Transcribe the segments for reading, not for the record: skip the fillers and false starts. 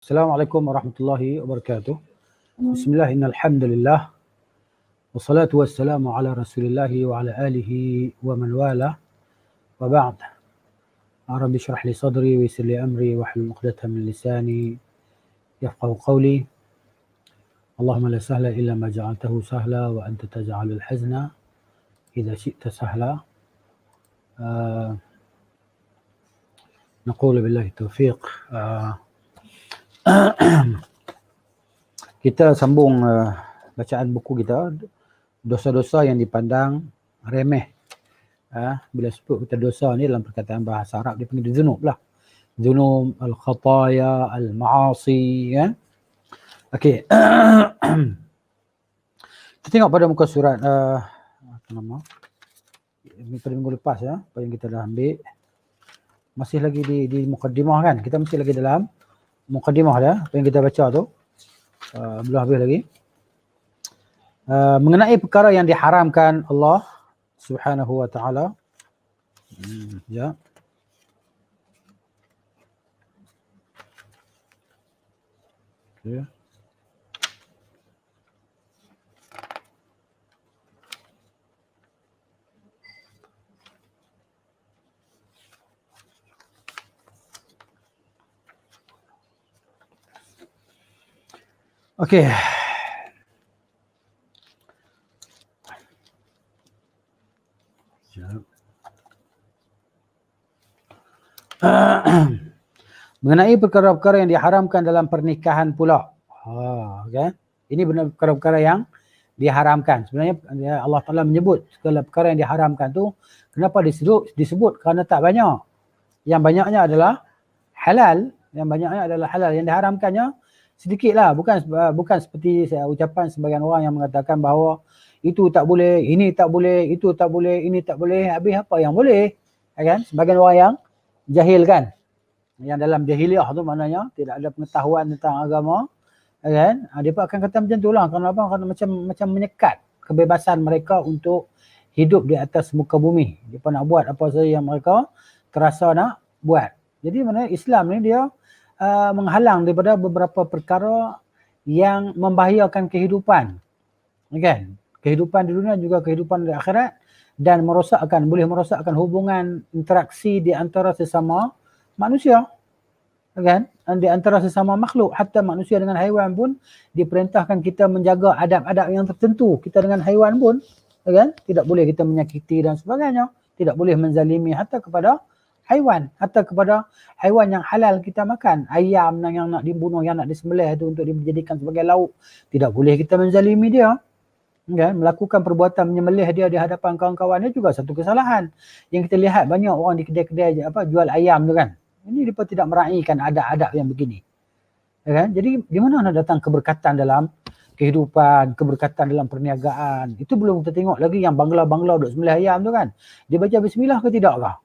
Assalamualaikum warahmatullahi wabarakatuh. Bismillah, innal hamdalillah wassalatu wassalamu ala Rasulillahi wa ala alihi wa man wala wa ba'd. Rabbi shrah li sadri wa yassir li amri wahlul 'uqdatam min lisani yafqahu qawli. Allahumma la sahla illa ma ja'altahu sahla wa anta taj'alul hazna idza syi'ta sahla. Naqulu billahi taufiq. Kita sambung bacaan buku kita, dosa-dosa yang dipandang remeh. Bila sebut kita dosa ni dalam perkataan bahasa Arab dia panggil dzunub lah. Dzunub, al-khataya, al-ma'asi, ya. Okey. Kita tengok pada muka surat apa nama? Pada minggu lepas ya, apa yang kita dah ambil. Masih lagi di mukaddimah kan? Kita masih lagi dalam mukaddimah dia, apa yang kita baca tu. Belum habis lagi. Mengenai perkara yang diharamkan Allah Subhanahu wa taala. Ya. Okay. Okey. Mengenai perkara-perkara yang diharamkan dalam pernikahan pula. Okay. Ini benar perkara-perkara yang diharamkan. Sebenarnya Allah Ta'ala menyebut segala perkara yang diharamkan tu, kenapa disebut? Kerana tak banyak. Yang banyaknya adalah halal. Yang banyaknya adalah halal. Yang diharamkannya sedikit lah. Bukan seperti ucapan sebagian orang yang mengatakan bahawa itu tak boleh, ini tak boleh, itu tak boleh, ini tak boleh. Habis apa yang boleh? Kan? Sebagian orang yang jahil kan. Yang dalam jahiliah tu maknanya tidak ada pengetahuan tentang agama. Kan? Dia akan kata macam tu lah. Kenapa? Kerana macam menyekat kebebasan mereka untuk hidup di atas muka bumi. Dia nak buat apa saja yang mereka terasa nak buat. Jadi maknanya Islam ni dia menghalang daripada beberapa perkara yang membahayakan kehidupan. Kan? Kehidupan di dunia juga kehidupan di akhirat, dan boleh merosakkan hubungan interaksi di antara sesama manusia. Kan? Di antara sesama makhluk, hatta manusia dengan haiwan pun diperintahkan kita menjaga adab-adab yang tertentu. Kita dengan haiwan pun, kan? Tidak boleh kita menyakiti dan sebagainya. Tidak boleh menzalimi hatta kepada haiwan, hatta kepada haiwan yang halal kita makan. Ayam yang nak dibunuh, yang nak disembelih tu untuk dijadikan sebagai lauk, tidak boleh kita menzalimi dia. Kan? Melakukan perbuatan menyembelih dia di hadapan kawan-kawannya juga satu kesalahan. Yang kita lihat banyak orang di kedai-kedai jual ayam tu kan. Ini mereka tidak meraihkan adab-adab yang begini. Kan? Jadi di mana nak datang keberkatan dalam kehidupan, keberkatan dalam perniagaan? Itu belum kita tengok lagi yang bangla-bangla duk sembelih ayam tu kan. Dia baca bismillah ke tidak kah?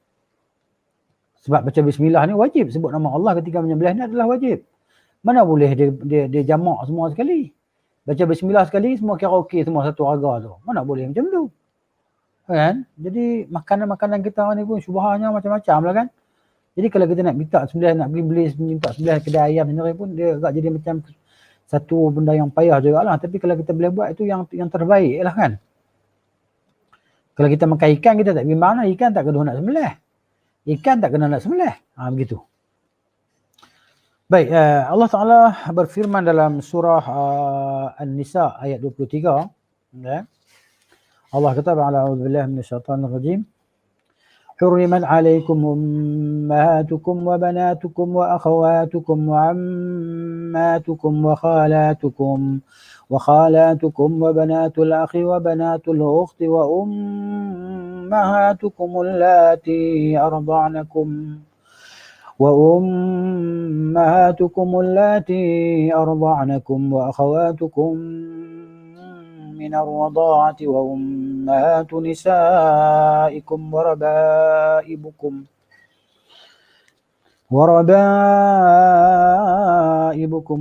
Sebab baca bismillah ni wajib, sebut nama Allah ketika menyembelih ni adalah wajib. Mana boleh dia jamak semua sekali. Baca bismillah sekali semua kira okey semua satu harga tu. Mana boleh macam tu. Kan? Jadi makanan-makanan kita ni pun syubhahnya macam-macam lah kan. Jadi kalau kita nak minta sembelih, nak pergi beli minta sembelih kedai ayam sendiri pun dia agak jadi macam satu benda yang payah juga lah. Tapi kalau kita boleh buat itu yang terbaik lah kan. Kalau kita makan ikan kita tak bimbang lah, ikan tak kena nak sembelih. Ikan tak kena nak sembelih. Begitu. Baik, Allah Ta'ala berfirman dalam surah An-Nisa ayat 23. Ya. Allah kata, A'udzubillahi minasyaitonir rajim. حرمت عليكم أمهاتكم وبناتكم وأخواتكم وعماتكم وخالاتكم وبنات الأخ وبنات الأخت وأمهاتكم اللاتي أرضعنكم وأخواتكم من الرضاعة وأمهات نسائكم وربائبكم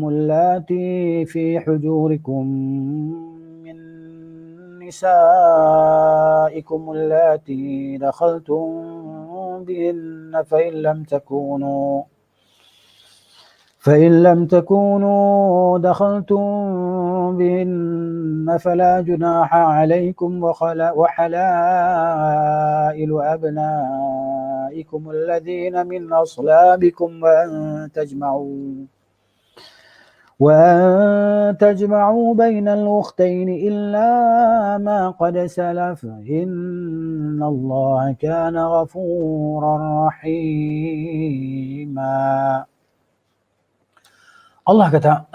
اللاتي في حجوركم من نسائكم اللاتي دخلتم بهن فإن لم تكونوا دخلتم بهن فلا جناح عليكم وحلائل أبنائكم الذين من أصلابكم وأن تجمعوا بين الأختين إلا ما قد سلف إن الله كان غفورا رحيما. Allah kata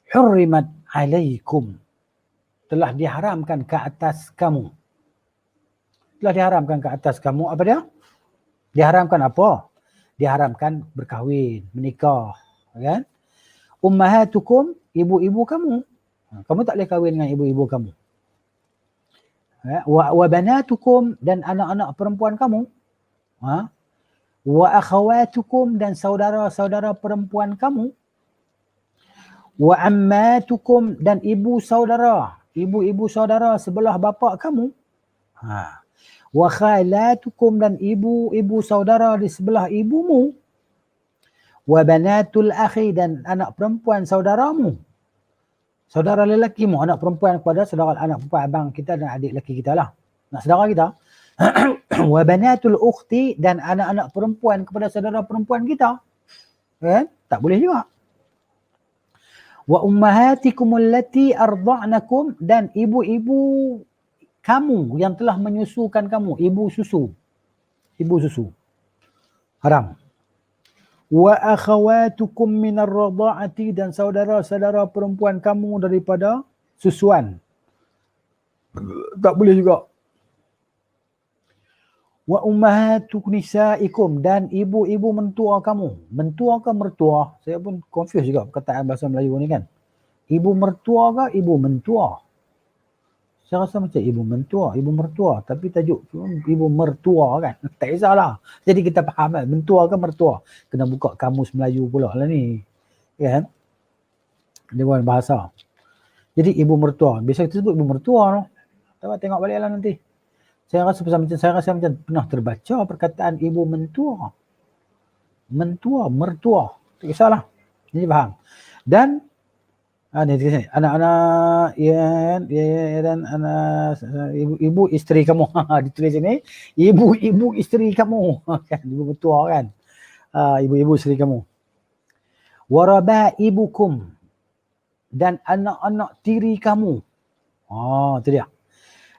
hurrimat alaikum, telah diharamkan ke atas kamu. Telah diharamkan ke atas kamu apa dia? Diharamkan apa? Diharamkan berkahwin, menikah, kan? Ummahatukum, ibu-ibu kamu. Kamu tak boleh kahwin dengan ibu-ibu kamu. Wa banatukum, dan anak-anak perempuan kamu. Wa akhawatukum, dan saudara-saudara perempuan kamu. Wa ammatukum, dan ibu saudara sebelah bapa kamu. Wa khalatukum, dan ibu saudara di sebelah ibumu. Wa banatul akhi, dan anak perempuan saudaramu. Saudara lelakimu, anak perempuan kepada saudara, anak perempuan abang kita dan adik lelaki kita lah. Nak saudara kita. Wa banatul ukhti, dan anak-anak perempuan kepada saudara perempuan kita. Kan? Tak boleh juga. Wa ummahatikum allati arda'nakum, dan ibu-ibu kamu yang telah menyusukan kamu, ibu susu. Haram. Wa akhawatukum minar rada'ati, dan saudara-saudara perempuan kamu daripada susuan. Tak boleh juga. Wa ummahatuk nisaikum, dan ibu-ibu mentua kamu. Mentua ke mertua? Saya pun confuse juga perkataan bahasa Melayu ni kan. Ibu mertua ke ibu mentua? Saya rasa macam ibu mentua, ibu mertua, tapi tajuk ibu mertua kan. Tak kisahlah. Jadi kita faham kan, mentua ke mertua. Kena buka kamus Melayu pula lah ni. Kan? Dia buat bahasa. Jadi ibu mertua. Biasa kita sebut ibu mertua. No? Tengok balik lah nanti. Saya rasa macam pernah terbaca perkataan ibu mentua. Mentua, mertua. Tak kisahlah. Jadi faham. Dan anak-anak dan anak ibu isteri kamu. Ditulis sini, ibu isteri kamu. Kan ibu mertua kan. Ibu isteri kamu. Warabaibukum, dan anak-anak tiri kamu. Itu dia.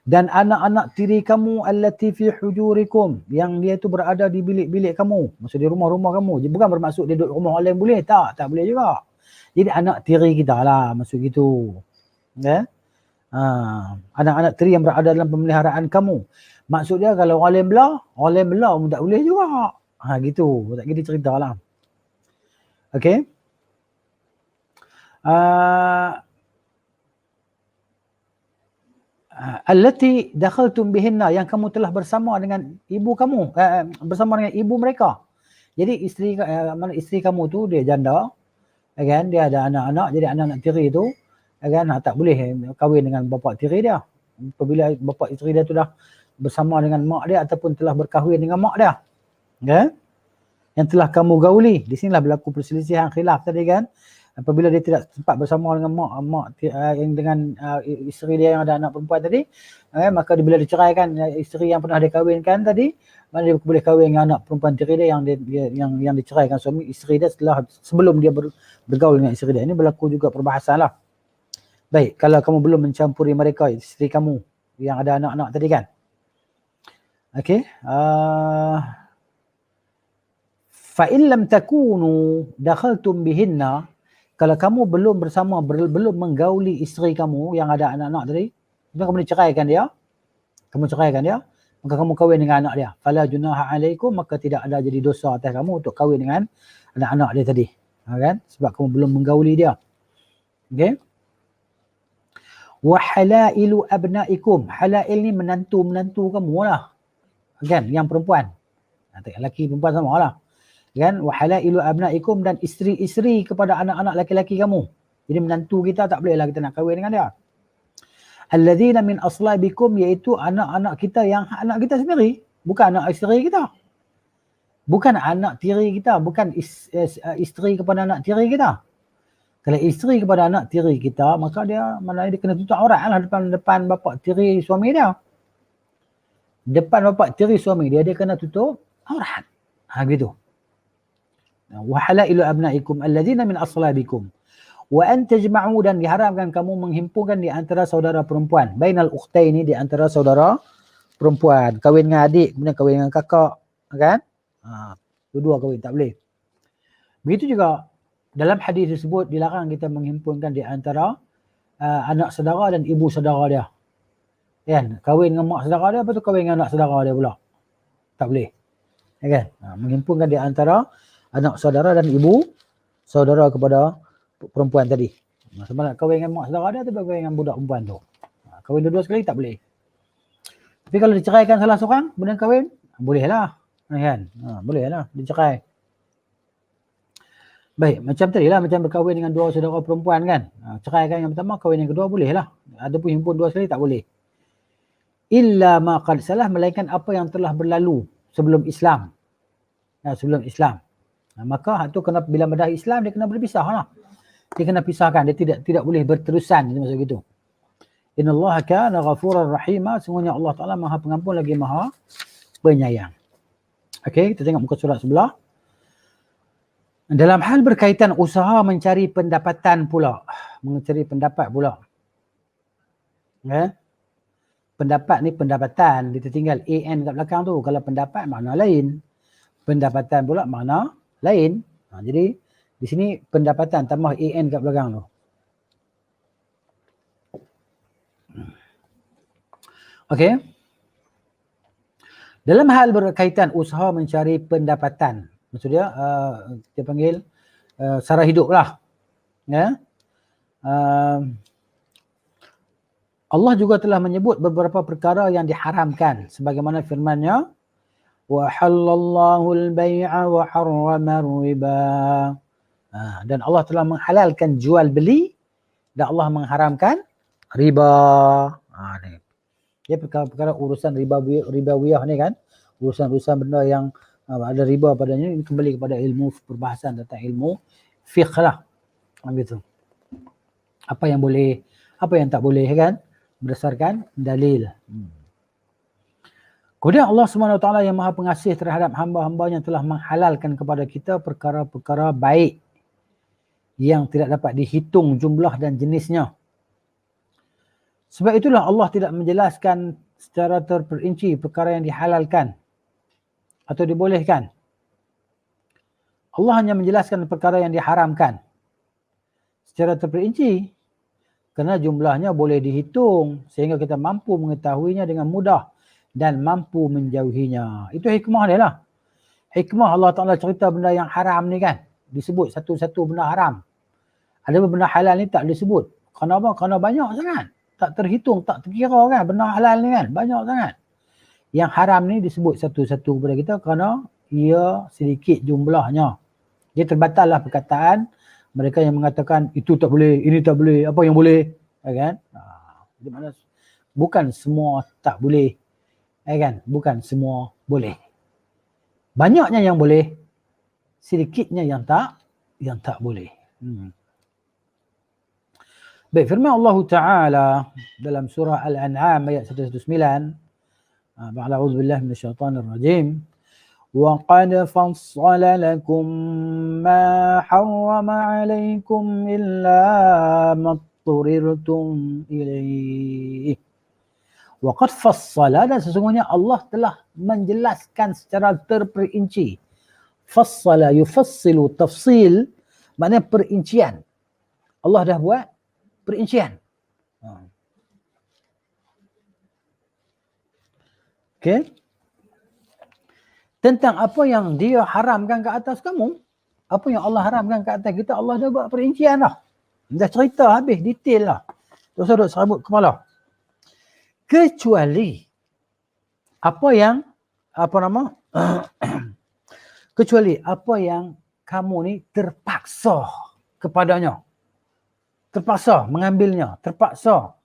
Dan anak-anak tiri kamu allati fi hujurikum, yang dia tu berada di bilik-bilik kamu, maksud di rumah-rumah kamu. Bukan bermaksud dia duduk rumah orang lain boleh, tak boleh juga. Jadi anak tiri kita lah, maksud gitu. Anak-anak tiri yang berada dalam pemeliharaan kamu. Maksud dia kalau orang lain belah pun tak boleh juga. Gitu, tak gitu cerita lah. Okay. Allati dakhaltum bihinna, yang kamu telah bersama dengan ibu kamu, bersama dengan ibu mereka. Jadi isteri kamu tu dia janda, kan, dia ada anak-anak, jadi anak-anak tiri tu kan tak boleh kahwin dengan bapa tiri dia. Apabila bapa isteri dia tu dah bersama dengan mak dia ataupun telah berkahwin dengan mak dia, kan, yang telah kamu gauli. Di sinilah berlaku perselisihan khilaf tadi kan. Apabila dia tidak sempat bersama dengan mak yang dengan isteri dia yang ada anak perempuan tadi, maka bila diceraikan isteri yang pernah dia kahwinkan tadi, mana dia boleh kahwin dengan anak perempuan tiri dia yang diceraikan suami isteri dia sebelum dia bergaul dengan isteri dia. Ini berlaku juga perbahasan lah. Baik, kalau kamu belum mencampuri mereka, isteri kamu yang ada anak-anak tadi kan. Okey. Fa in lam takunu dakhaltum bihinna, kalau kamu belum menggauli isteri kamu yang ada anak-anak tadi, kamu ceraikan dia, maka kamu kahwin dengan anak dia. Fala junaha alaikum, maka tidak ada jadi dosa atas kamu untuk kahwin dengan anak-anak dia tadi. Kan? Sebab kamu belum menggauli dia. Okey. Wa halailu abnaikum, halail ni menantu kamu lah. Kan, yang perempuan. Lelaki perempuan sama lah. Kan, wa halailu abnaikum, dan isteri-isteri kepada anak-anak laki-laki kamu. Jadi menantu kita tak boleh lah kita nak kahwin dengan dia. Alladzina min aslabikum, iaitu anak-anak kita yang anak kita sendiri, bukan anak isteri kita. Bukan anak tiri kita, bukan isteri kepada anak tiri kita. Kalau isteri kepada anak tiri kita, maka dia maknanya dia kena tutup aurat lah depan bapa tiri suami dia. Depan bapa tiri suami dia kena tutup aurat. Gitu. Wa halailu abnaikum alladzina min aslabikum wa an tajma'u, dan diharamkan kamu menghimpunkan di antara saudara perempuan. Bainal ukhtaini, di antara saudara perempuan. Kahwin dengan adik, kemudian kahwin dengan kakak, kan? Dua-dua kahwin, tak boleh. Begitu juga dalam hadis disebut dilarang kita menghimpunkan di antara anak saudara dan ibu saudara dia. Kan? Kahwin dengan mak saudara dia, lepas tu kahwin dengan anak saudara dia pula. Tak boleh. Kan? Menghimpunkan di antara anak saudara dan ibu saudara kepada perempuan tadi. Sebab nak kahwin dengan mak saudara dia, tapi kahwin dengan budak perempuan tu. Kahwin dua-dua sekali tak boleh. Tapi kalau diceraikan salah seorang, kemudian kahwin, boleh lah. Kan? Boleh lah, dicerai. Baik, macam tadi lah, macam berkahwin dengan dua saudara perempuan kan. Ceraikan yang pertama, kahwin yang kedua boleh lah. Adapun himpun dua sekali tak boleh. Illa ma qad salah, melainkan apa yang telah berlalu sebelum Islam. Sebelum Islam. Maka itu kena, bila dah Islam dia kena berpisah lah. Dia kena pisahkan, dia tidak boleh berterusan macam itu. Innallaha kana ghafurar rahima, sungguhnya Allah Taala Maha Pengampun lagi Maha Penyayang. Okey, kita tengok muka surat sebelah. Dalam hal berkaitan usaha mencari pendapatan pula, mencari pendapat pula. Pendapat ni pendapatan, dia tertinggal AN kat belakang tu. Kalau pendapat makna lain, pendapatan pula makna lain. Jadi di sini pendapatan tambah AN kat belakang tu. Okey. Dalam hal berkaitan usaha mencari pendapatan, maksud dia kita panggil sara hidup lah. Allah juga telah menyebut beberapa perkara yang diharamkan sebagaimana firman-Nya, wa halallahu al-bai'a wa harrama riba. Dan Allah telah menghalalkan jual beli dan Allah mengharamkan riba. Ni. Dia perkara-perkara urusan ribawiyah ni kan, urusan-urusan benda yang ada riba padanya, ini kembali kepada ilmu perbahasan tentang ilmu fiqh lah. Begitu. Apa yang boleh, apa yang tak boleh kan, berdasarkan dalil. Kemudian Allah SWT yang Maha Pengasih terhadap hamba-hambanya telah menghalalkan kepada kita perkara-perkara baik yang tidak dapat dihitung jumlah dan jenisnya. Sebab itulah Allah tidak menjelaskan secara terperinci perkara yang dihalalkan atau dibolehkan. Allah hanya menjelaskan perkara yang diharamkan secara terperinci kerana jumlahnya boleh dihitung sehingga kita mampu mengetahuinya dengan mudah dan mampu menjauhinya. Itu hikmah dia lah. Hikmah Allah Ta'ala cerita benda yang haram ni kan, disebut satu-satu benda haram. Ada benda halal ni tak disebut. Kenapa? Kerana banyak sangat. Tak terhitung, tak terkira kan benda halal ni kan, banyak sangat. Yang haram ni disebut satu-satu kepada kita kerana ia sedikit jumlahnya. Dia terbatal lah perkataan mereka yang mengatakan itu tak boleh, ini tak boleh, apa yang boleh, kan? Di mana bukan semua tak boleh, kan? Bukan semua boleh. Banyaknya yang boleh, sedikitnya yang tak boleh. Baik, firman Allah Ta'ala dalam surah Al-An'am ayat 119, A'udzu billahi minasyaitonir rajim. Wa qad fassala lakum ma harrama 'alaikum illa ma turirtum ilaihi. Wa qad fassala, dan sesungguhnya Allah telah menjelaskan secara terperinci. Fassala yufassilu tafsil, maknanya perincian. Allah dah buat perincian. Okey. Tentang apa yang dia haramkan ke atas kamu, apa yang Allah haramkan ke atas kita, Allah dah buat perincian dah. Dah cerita habis, detail lah. Tak usah duk serabut kepala. Kecuali apa yang, kecuali apa yang kamu ni terpaksa kepadanya. Terpaksa mengambilnya, terpaksa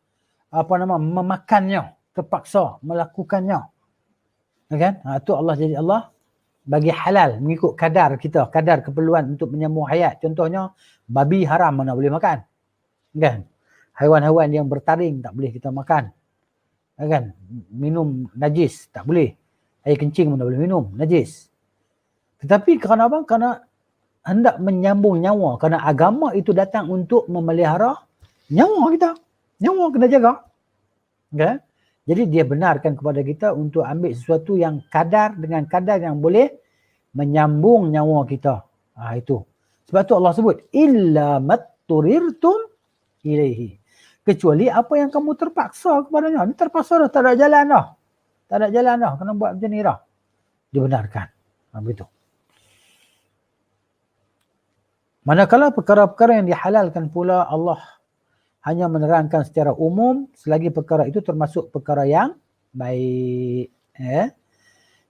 memakannya, terpaksa melakukannya. Kan? Itu Allah, jadi Allah bagi halal mengikut kadar kita, kadar keperluan untuk menyambung hayat. Contohnya babi haram mana boleh makan. Kan? Haiwan-haiwan yang bertaring tak boleh kita makan. Kan? Minum najis tak boleh. Air kencing mana boleh minum, najis. Tetapi kerana apa? Kerana hendak menyambung nyawa. Kerana agama itu datang untuk memelihara nyawa kita. Nyawa kena jaga. Okay? Jadi dia benarkan kepada kita untuk ambil sesuatu yang kadar dengan kadar yang boleh menyambung nyawa kita. Itu. Sebab tu Allah sebut illa matturirtum ilaihi. Kecuali apa yang kamu terpaksa kepadanya. Ini terpaksa dah, tak ada jalan dah. Tak ada jalan dah, kena buat macam ni dah. Dibenarkan. Begitu. Manakala perkara-perkara yang dihalalkan pula Allah hanya menerangkan secara umum selagi perkara itu termasuk perkara yang baik.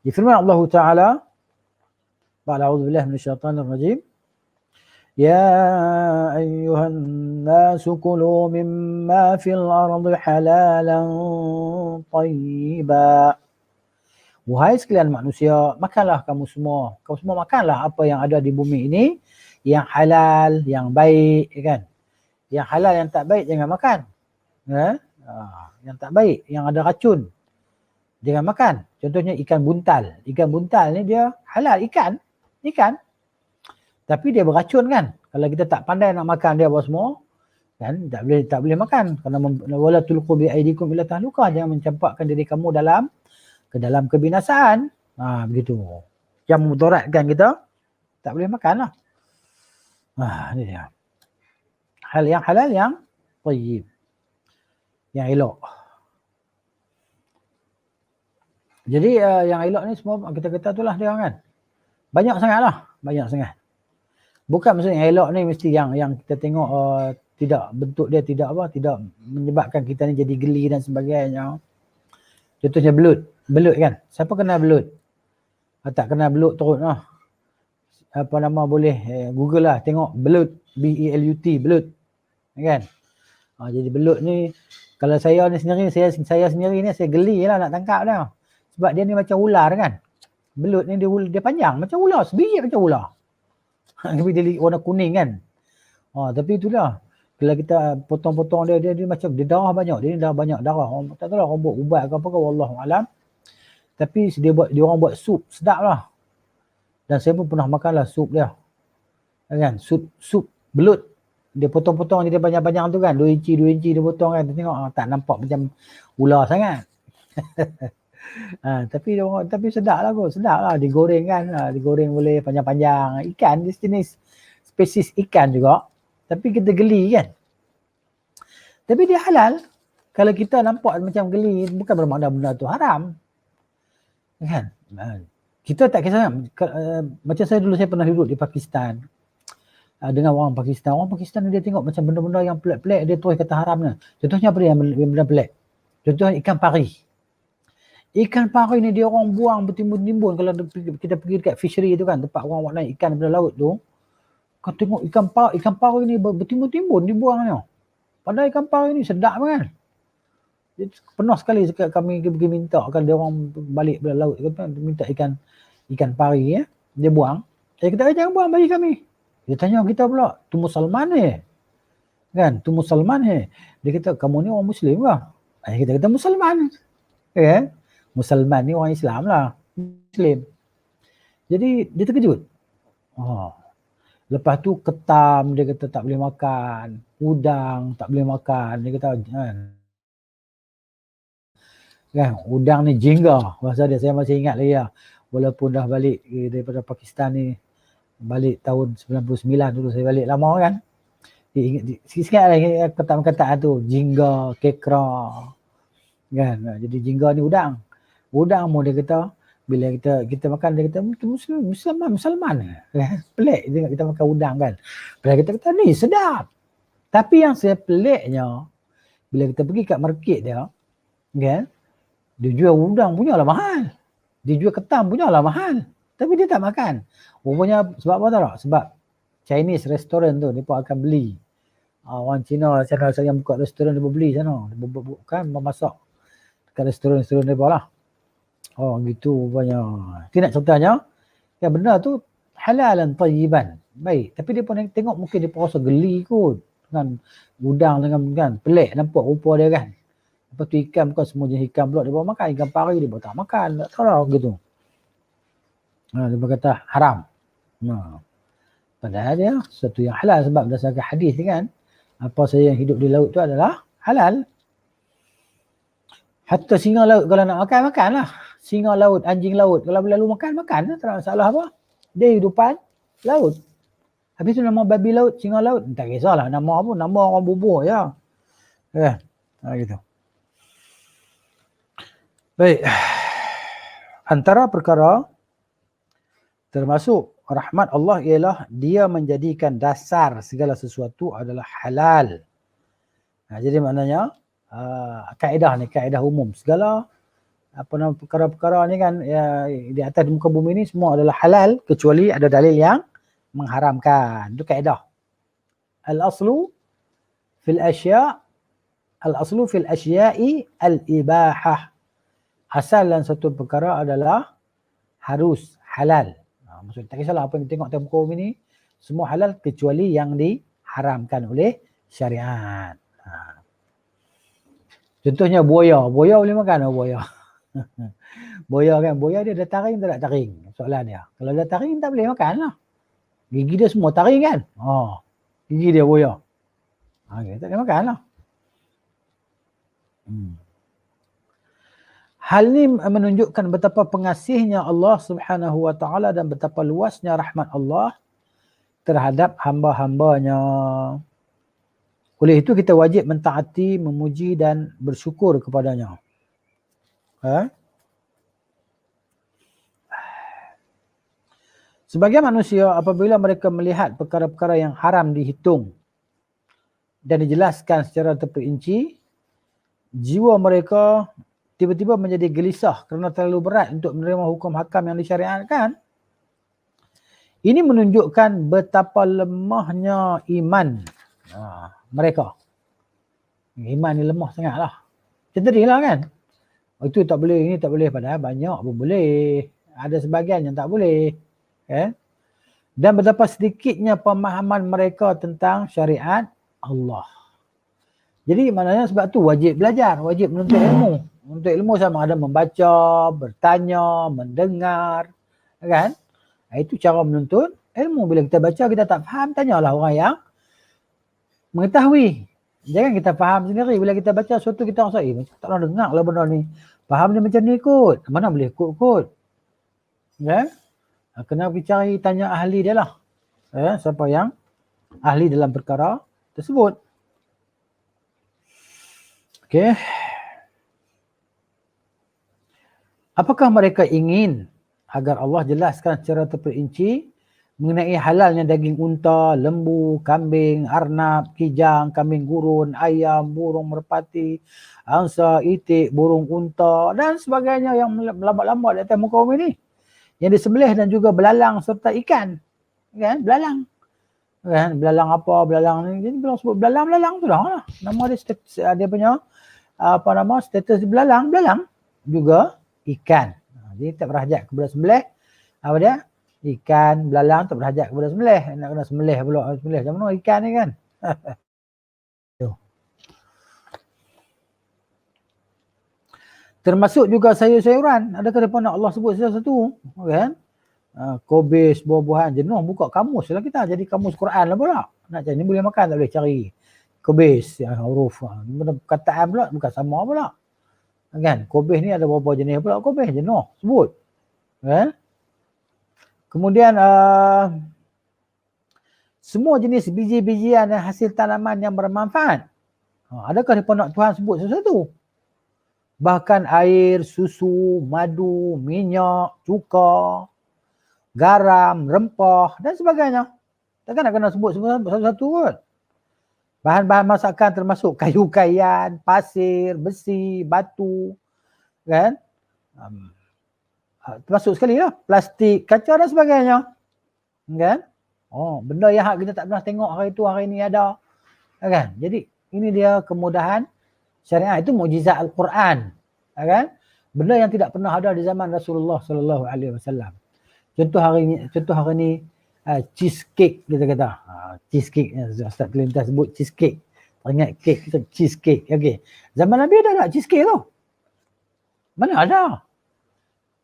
Di firman Allah Ta'ala, A'udzubillahi minasyaitanir rajim. Ya ayyuhan nasu kulu mimma fil ardi halalan tayyiba. Wahai sekalian manusia, makanlah kamu semua. Kamu semua makanlah apa yang ada di bumi ini yang halal, yang baik, kan? Yang halal, yang tak baik jangan makan. Yang tak baik, yang ada racun jangan makan. Contohnya ikan buntal. Ikan buntal ni dia halal, ikan. Tapi dia beracun kan. Kalau kita tak pandai nak makan dia apa semua, kan tak boleh makan. Kerana wala tulqu bi aidikum ila tahlukah, jangan mencampakkan diri kamu ke dalam kebinasaan. Begitu. Yang memudaratkan kita, tak boleh makan lah. Ini dia. Yang halal, yang tayyib, yang elok. Jadi yang elok ni semua kita kata itulah dia kan. Banyak sangat lah. Banyak sangat. Bukan maksudnya yang elok ni mesti yang kita tengok tidak, bentuk dia tidak menyebabkan kita ni jadi geli dan sebagainya. Contohnya belut. Belut kan. Siapa kenal belut? Tak kenal belut terus lah. Apa nama boleh Google lah, tengok belut, B-E-L-U-T, belut. Kan? Jadi belut ni, kalau saya ni sendiri, saya sendiri ni saya geli lah nak tangkap dia. Sebab dia ni macam ular kan. Belut ni dia panjang macam ular, sebiji macam ular. Tapi dia warna kuning kan. Tapi itulah, kalau kita potong-potong dia macam dia darah banyak, dia ni dah banyak darah. Tak tahu lah orang buat ubat ke apa ke, wallahualam. Tapi dia orang buat sup, sedap lah. Dan saya pun pernah makan lah sup dia. Kan? Sup belut. Dia potong-potong dia banyak-banyak tu kan. 2 inci dia potong kan. Dia tengok tak nampak macam ular sangat. Tapi sedap lah kot. Sedap lah. Digoreng kan. Digoreng boleh panjang-panjang. Ikan, dia jenis spesies ikan juga. Tapi kita geli kan. Tapi dia halal. Kalau kita nampak macam geli, bukan bermakna benda tu haram. Kan? Kita tak kisah. Macam saya dulu, saya pernah duduk di Pakistan. Dengan orang Pakistan. Orang Pakistan dia tengok macam benda-benda yang pelik-pelik, dia terus kata haram. Contohnya apa dia yang benda pelik? Contohnya ikan pari. Ikan pari ni dia orang buang bertimbun-timbun. Kalau kita pergi dekat fishery tu kan, tempat orang naik ikan daripada laut tu, kau tengok ikan pari ni bertimbun-timbun dibuang ni. Padahal ikan pari ni sedap kan. Penuh sekali kami pergi minta kan dia orang balik dari laut, minta ikan pari dia buang. Kita kata jangan buang bagi kami. Dia tanya kita pula, tu Musliman kan, tu Musliman Dia kata kamu ni orang Muslim ke? Kita kata Musliman. Musliman ni orang Islam lah, Muslim. Jadi dia terkejut. Lepas tu ketam dia kata tak boleh makan, udang tak boleh makan. Dia kata kan udang ni jingga. Masa dia saya masih ingat lagi lah. Walaupun dah balik daripada Pakistan ni, balik tahun 99 dulu saya balik lama kan. Sikit-sikit lagi kata-kata tu, jingga, kekra. Kan? Jadi jingga ni udang. Udang pun dia kata bila kita makan dia kata Musliman. Pelik dia kita makan udang kan. Bila kita kata ni sedap. Tapi yang saya peliknya bila kita pergi kat market dia kan, dia jual udang punya lah mahal. Dia jual ketam punya lah mahal. Tapi dia tak makan. Rupanya sebab apa tahu tak? Sebab Chinese restaurant tu mereka akan beli. Orang Cina yang buka restoran dia beli sana. Dia bukan memasak dekat restoran mereka lah. Gitu rupanya. Itu nak ceritanya Kan benda tu halalan tayyiban. Baik, tapi dia pun tengok mungkin dia rasa geli kot. Kan gudang dengan kan pelik nampak rupa dia kan. Lepas tu ikan bukan semua jenis ikan pula dia bawa makan. Ikan pari dia bawa tak makan. Tak tahu lah gitu. Dia berkata haram. Padahal dia sesuatu yang halal sebab berdasarkan hadis kan. Apa saja yang hidup di laut tu adalah halal. Hatta singa laut kalau nak makan, makanlah. Singa laut, anjing laut. Kalau boleh lu makan, makan. Tak ada masalah apa. Dia hidupan laut. Habis tu nama babi laut, singa laut. Tak kisahlah nama apa. Nama orang bubur je. Gitu. Baik. Antara perkara termasuk rahmat Allah ialah dia menjadikan dasar segala sesuatu adalah halal. Jadi maknanya kaedah ni, kaedah umum. Segala apa nama perkara-perkara ni kan ya, di atas muka bumi ni semua adalah halal kecuali ada dalil yang mengharamkan. Itu kaedah. Al-aslu fil asya' al-aslu fil asya'i al-ibahah. Asal dalam satu perkara adalah harus halal. Maksudnya tak kisahlah apa yang tengok atas muka bumi ni semua halal kecuali yang diharamkan oleh syariat. Contohnya buaya. Buaya boleh makan buaya. Buaya kan, buaya dia ada taring tak ada taring? Soalan dia. Kalau ada taring tak boleh makan lah. Gigi dia semua taring kan? Gigi dia buaya. Tak boleh makan lah. Hal ni menunjukkan betapa pengasihnya Allah Subhanahu wa taala dan betapa luasnya rahmat Allah terhadap hamba-hambanya. Oleh itu kita wajib mentaati, memuji dan bersyukur kepadanya. Sebagai manusia, apabila mereka melihat perkara-perkara yang haram dihitung dan dijelaskan secara terperinci, jiwa mereka tiba-tiba menjadi gelisah kerana terlalu berat untuk menerima hukum hakam yang disyariatkan. Ini menunjukkan betapa lemahnya iman mereka. Iman ni lemah sangatlah. Macam tadi lah kan. Itu tak boleh, ini tak boleh. Padahal banyak pun boleh. Ada sebahagian yang tak boleh. Dan betapa sedikitnya pemahaman mereka tentang syariat Allah. Jadi maknanya sebab tu wajib belajar, wajib menuntut ilmu. Menuntut ilmu sama ada membaca, bertanya, mendengar. Kan? Itu cara menuntut ilmu. Bila kita baca kita tak faham, tanyalah orang yang mengetahui. Jangan kita faham sendiri. Bila kita baca sesuatu kita rasa, tak nak dengar lah benda ni. Faham dia macam ni kot. Mana boleh kot. Kan? Kena pergi cari, tanya ahli dia lah. Siapa yang ahli dalam perkara tersebut. Okey. Apakah mereka ingin agar Allah jelaskan secara terperinci mengenai halalnya daging unta, lembu, kambing, arnab, kijang, kambing gurun, ayam, burung merpati, angsa, itik, burung unta dan sebagainya yang melambat-lambat di atas muka bumi ni. Yang disembelih dan juga belalang serta ikan. Kan? Belalang. Kan? Belalang apa? Belalang ni. Jadi bila sebut belalang tu dah lah. Nama dia punya status belalang juga ikan. Jadi tak berhajat kepada sembelih. Apa dia? Ikan, belalang tak berhajat kepada sembelih. Nak kena sembelih pula. Sembelih macam mana ikan ni kan? Termasuk juga sayur-sayuran. Adakah depan Allah sebut sesuatu? Kan? Kobis, buah-buahan. Jenuh buka kamus lah kita. Jadi kamus Quran lah pula. Nak cari ni boleh makan tak boleh cari. Kobis, huruf. Perkataan pula bukan sama pula. Kan? Kobis ni ada berapa jenis pula kobis. Jenuh sebut. Kan? Kemudian semua jenis biji-bijian dan hasil tanaman yang bermanfaat. Adakah depan nak Tuhan sebut sesuatu? Bahkan air, susu, madu, minyak, cuka, garam, rempah dan sebagainya. Takkan nak kena sebut satu-satu kot. Bahan-bahan masakan termasuk kayu-kayan, pasir, besi, batu. Kan? Termasuk sekali lah. Plastik, kaca dan sebagainya. Kan? Benda yang kita tak pernah tengok hari tu, hari ni ada. Kan? Jadi ini dia kemudahan syariat. Itu mukjizat Al-Quran. Kan? Benda yang tidak pernah ada di zaman Rasulullah SAW. contoh hari ni cheesecake kita kata. Cheesecake, Ustaz Kelintas sebut cheesecake. Teringat kek, cheesecake. Okey. Zaman Nabi ada tak cheesecake tu? Mana ada?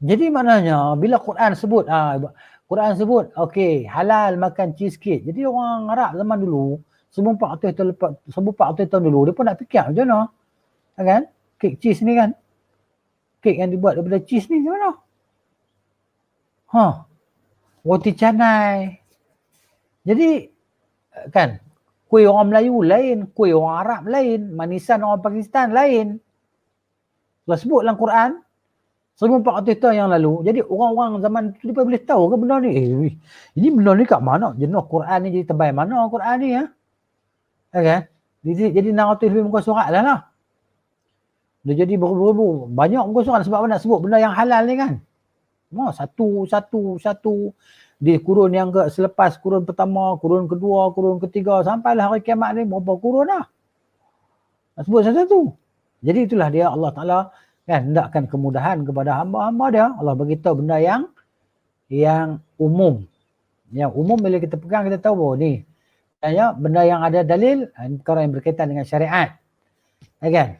Jadi maknanya bila Quran sebut okey, halal makan cheesecake. Jadi orang Arab zaman dulu 1400 tahun dulu dia pun nak fikir macam mana? Kan? Kek cheese ni kan. Kek yang dibuat daripada cheese ni macam mana? Roti canai. Jadi kan, kuih orang Melayu lain, kuih orang Arab lain, manisan orang Pakistan lain. Kalau sebut dalam Quran 1400 tahun yang lalu, jadi orang-orang zaman tu dia boleh tahu ke benda ni? Ini benda ni kat mana? Jenuh Quran ni jadi tebal mana Quran ni ya? Kan? Jadi naratif lebih muka surat lah. Dia jadi beribu-ribu. Banyak muka surat sebab nak sebut benda yang halal ni kan. Satu. Di kurun yang selepas kurun pertama, kurun kedua, kurun ketiga, sampailah hari kiamat ni berapa kurun dah. Nak sebut satu-satu. Jadi itulah dia Allah Ta'ala kan hendakkan kemudahan kepada hamba-hamba dia. Allah beritahu benda yang umum. Yang umum bila kita pegang kita tahu bahawa ni benda yang ada dalil, perkara yang berkaitan dengan syariat. Kan?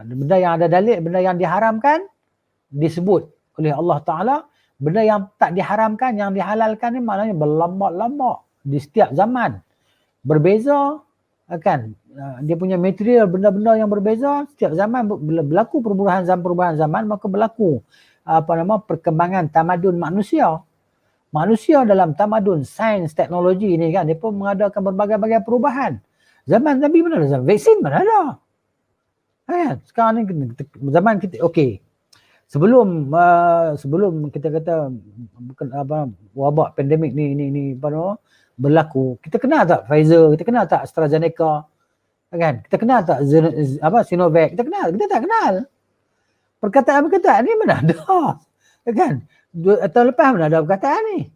Benda yang ada dalil, benda yang diharamkan disebut oleh Allah Ta'ala. Benda yang tak diharamkan, yang dihalalkan ni maknanya berlambak-lambak di setiap zaman. Berbeza kan. Dia punya material benda-benda yang berbeza setiap zaman berlaku perubahan zaman maka berlaku perkembangan tamadun manusia. Manusia dalam tamadun sains teknologi ni kan dia pun mengadakan berbagai-bagai perubahan. Zaman Nabi mana ada? Vaksin mana ada? Kan? Sekarang ni zaman kita okey. Sebelum kita kata wabak pandemik ni berlaku, kita kenal tak Pfizer, kita kenal tak AstraZeneca, kan? Kita kenal tak Sinovac, kita tak kenal. Perkataan ni mana ada, kan? Tahun lepas mana ada perkataan ni.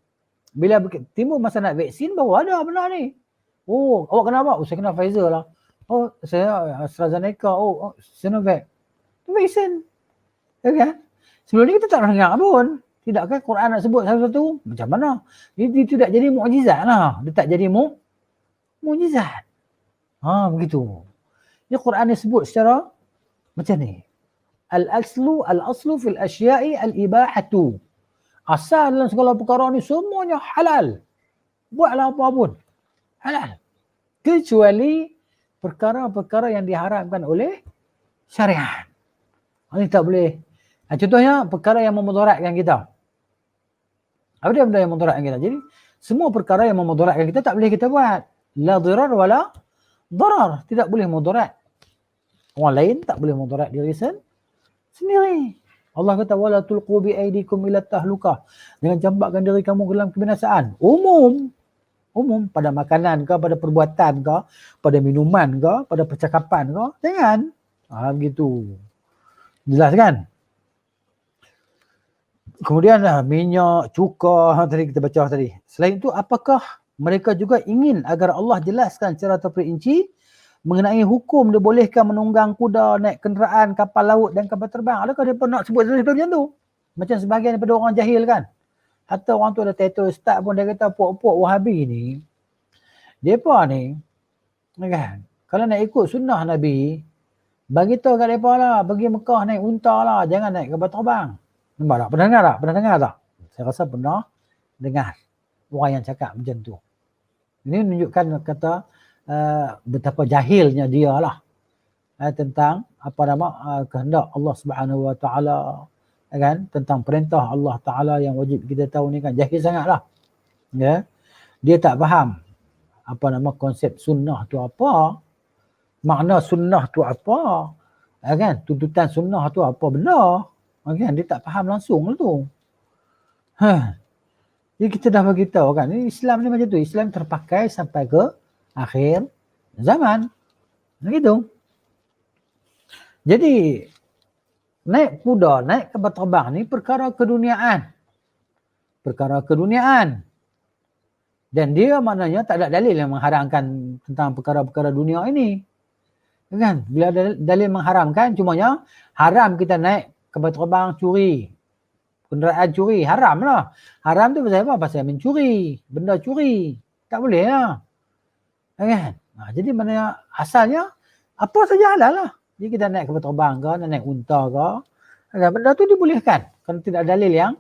Bila timbul masa nak vaksin baru ada benda ni. Oh, awak kenal apa? Saya kenal Pfizer lah. Oh, saya AstraZeneca, Sinovac. Itu vaksin. Kan? Sebelum ni kita tak pernah dengar pun. Tidakkah Quran nak sebut satu-satu? Macam mana? Dia tidak jadi mukjizat lah. Dia tak jadi mukjizat. Begitu. Jadi Quran ni sebut secara macam ni. Al-aslu fil asya'i al-ibahatu. Asal dalam segala perkara ni semuanya halal. Buatlah apa pun. Halal. Kecuali perkara-perkara yang diharamkan oleh syariat. Ini tak boleh. Contohnya perkara yang memudaratkan kita. Apa dia benda yang memudaratkan kita? Jadi semua perkara yang memudaratkan kita tak boleh kita buat. La dirar wala darar. Tidak boleh mudarat orang lain, tak boleh mudarat diri sendiri. Allah kata wala tulqu bi aidikum ila tahlukah. Jangan campakkan diri kamu ke dalam kebinasaan. Umum pada makanan ke, pada perbuatan ke, pada minuman ke, pada percakapan ke. Jangan. Begitu. Jelas kan? Kemudian minyak, cuka, tadi kita baca tadi. Selain itu, apakah mereka juga ingin agar Allah jelaskan secara terperinci mengenai hukum dibolehkan menunggang kuda, naik kenderaan, kapal laut dan kapal terbang? Adakah dia pun nak sebut macam tu? Macam sebahagian daripada orang jahil kan? Atau orang tu ada title start pun dia kata puak-puak Wahabi ni. Mereka ni, kan? Kalau nak ikut sunnah Nabi, bagi tahu kat mereka lah, pergi Mekah naik unta lah, jangan naik kapal terbang. Nampak tak? Pernah dengar tak? Saya rasa pernah dengar orang yang cakap macam tu. Ini menunjukkan kata betapa jahilnya dia lah tentang kehendak Allah Subhanahu Wa Taala, kan? Tentang perintah Allah Taala yang wajib kita tahu ni kan, jahil sangatlah. Ya. Dia tak faham konsep sunnah tu apa, makna sunnah tu apa, kan? Tuntutan sunnah tu apa benda. Kan? Dia tak faham langsung lah tu. Jadi kita dah bagi tahu kan, Islam ni macam tu. Islam terpakai sampai ke akhir zaman. Begitu. Jadi naik kuda, naik kapal terbang ni perkara keduniaan. Dan dia maknanya tak ada dalil yang mengharamkan tentang perkara-perkara dunia ini. Kan? Bila ada dalil mengharamkan, cumanya haram kita naik kapal terbang curi. kenderaan curi, haram lah. Haram tu pasal apa? Pasal mencuri, benda curi. Tak boleh lah. Kan? Jadi mana asalnya apa saja halal lah. Jadi kita naik kapal terbang ke, naik unta ke, benda tu dibolehkan. Kalau tidak ada dalil yang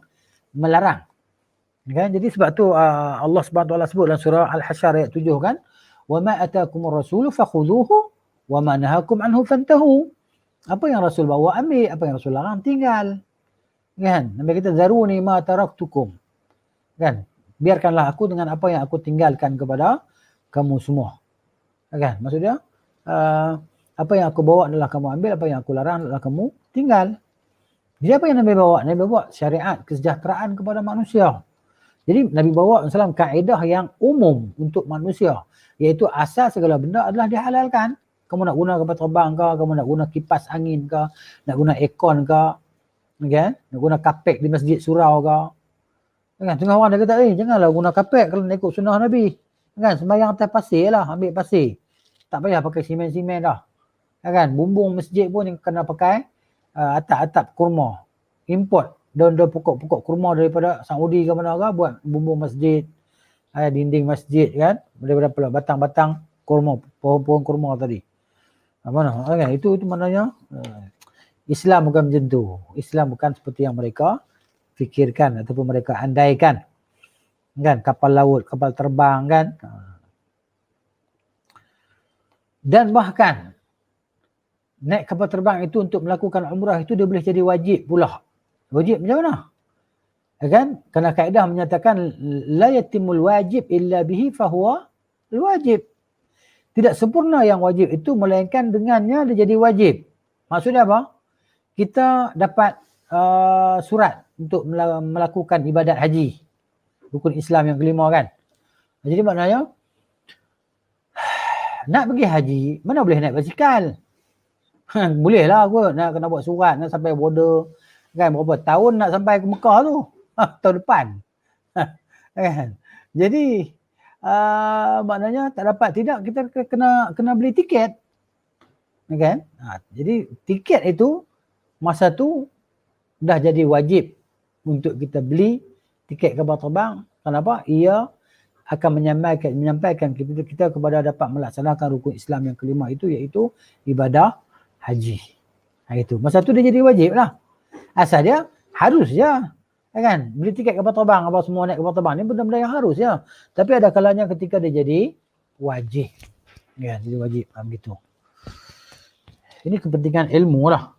melarang. Kan? Jadi sebab tu Allah Subhanahu Wa Taala sebut dalam surah Al-Hasyr ayat 7 kan, wa ma atakumur rasulu fakhudhuhu wa ma nahakum anhu fantahu. Apa yang Rasul bawa ambil, apa yang Rasul larang tinggal. Kan? Nabi kita zaruni ma taraktukum. Kan? Biarkanlah aku dengan apa yang aku tinggalkan kepada kamu semua. Kan? Maksudnya apa yang aku bawa adalah kamu ambil, apa yang aku larang adalah kamu tinggal. Jadi apa yang Nabi bawa? Nabi bawa syariat kesejahteraan kepada manusia. Jadi Nabi bawa SAW kaedah yang umum untuk manusia, iaitu asal segala benda adalah dihalalkan. Kamu nak guna kapal terbang ke, kamu nak guna kipas angin ke, nak guna aircon ke, kan? Nak guna kapek di masjid surau ke. Kan? Tengah orang dia kata, janganlah guna kapek kalau nak ikut sunnah Nabi. Kan? Sembahyang atas pasir lah, ambil pasir. Tak payah pakai simen-simen dah. Kan? Bumbung masjid pun kena pakai atap-atap kurma. Import daun-daun pokok-pokok kurma daripada Saudi ke mana ke, buat bumbung masjid, dinding masjid kan, daripada pula batang-batang kurma, pohon-pohon kurma tadi. Mana? Kan? Itu maknanya Islam bukan macam tu. Islam bukan seperti yang mereka fikirkan ataupun mereka andaikan. Kan? Kapal laut, kapal terbang kan. Dan bahkan naik kapal terbang itu untuk melakukan umrah itu dia boleh jadi wajib pula. Wajib macam mana? Kan? Kerana kaedah menyatakan la yatimul wajib illa bihi fahuwa wajib. Tidak sempurna yang wajib itu melainkan dengannya dia jadi wajib. Maksudnya apa? Kita dapat surat untuk melakukan ibadat haji. Rukun Islam yang kelima kan. Jadi maknanya nak pergi haji, mana boleh naik basikal? Boleh lah kot, nak kena buat surat, nak sampai border. Kan berapa tahun nak sampai ke Mekah tu? Tahun depan. Kan? Jadi maknanya tak dapat, tidak, kita kena beli tiket. Kan? Jadi tiket itu masa tu dah jadi wajib untuk kita beli tiket kapal terbang. Kenapa? Ia akan menyampaikan kita kepada dapat melaksanakan rukun Islam yang kelima itu, iaitu ibadah haji. Itu. Masa tu dia jadi wajib lah. Asal dia harus je. Kan? Beli tiket kapal terbang, apa semua naik kapal terbang ni benda-benda yang harus je. Tapi ada kalanya ketika dia jadi wajib. Kan? Jadi wajib. Begitu. Ini kepentingan ilmu lah.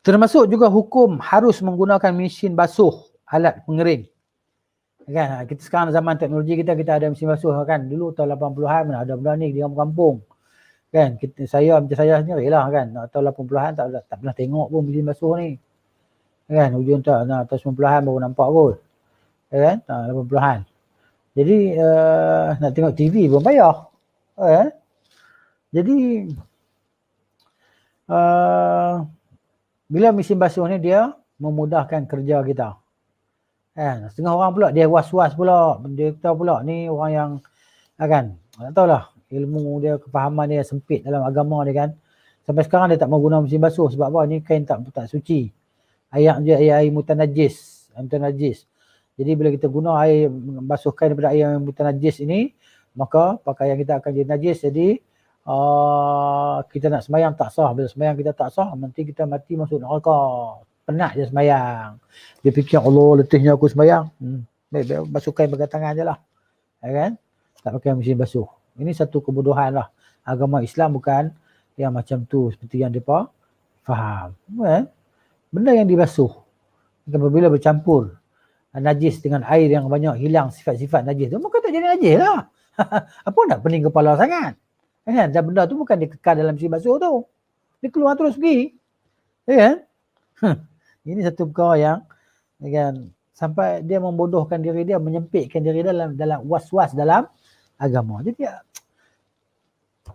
Termasuk juga hukum harus menggunakan mesin basuh, alat pengering. Kan? Kita sekarang zaman teknologi kita ada mesin basuh kan. Dulu tahun 80-an mana ada benda ni di kampung. Kan, saya sendiri lah kan, tahun 80-an tak pernah tengok pun mesin basuh ni. Kan, hujung tahun 90-an baru nampak kot. Kan, 80-an. Jadi nak tengok TV pun payah. Jadi bila mesin basuh ni dia memudahkan kerja kita. Kan, setengah orang pula dia was-was pula, dia tahu pula ni orang yang kan, tak tahulah. Ilmu dia, kefahaman dia sempit dalam agama dia kan. Sampai sekarang dia tak mau guna mesin basuh sebab apa? Ni kain tak suci. Air mutanajis. Jadi bila kita guna air basuh kain daripada air yang mutanajis ini, maka pakaian kita akan jadi najis. Jadi kita nak sembahyang tak sah. Bila sembahyang kita tak sah, nanti kita mati masuk neraka. Penat je sembahyang. Dia fikir Allah letihnya aku sembahyang. Baik, basuh kain pakai tangan je lah. Kan? Tak pakai mesin basuh. Ini satu kebodohan lah. Agama Islam bukan yang macam tu seperti yang mereka faham. Kan? Benda yang dibasuh. Apabila bercampur najis dengan air yang banyak, hilang sifat-sifat najis tu, maka tak jadi najis lah. Apa nak pening kepala sangat? Kan? Dan benda tu bukan dikekal dalam mesin basuh tu. Dia keluar terus pergi. Kan? Ini satu perkara yang kan, sampai dia membodohkan diri dia, menyempitkan diri dalam was-was dalam agama. Jadi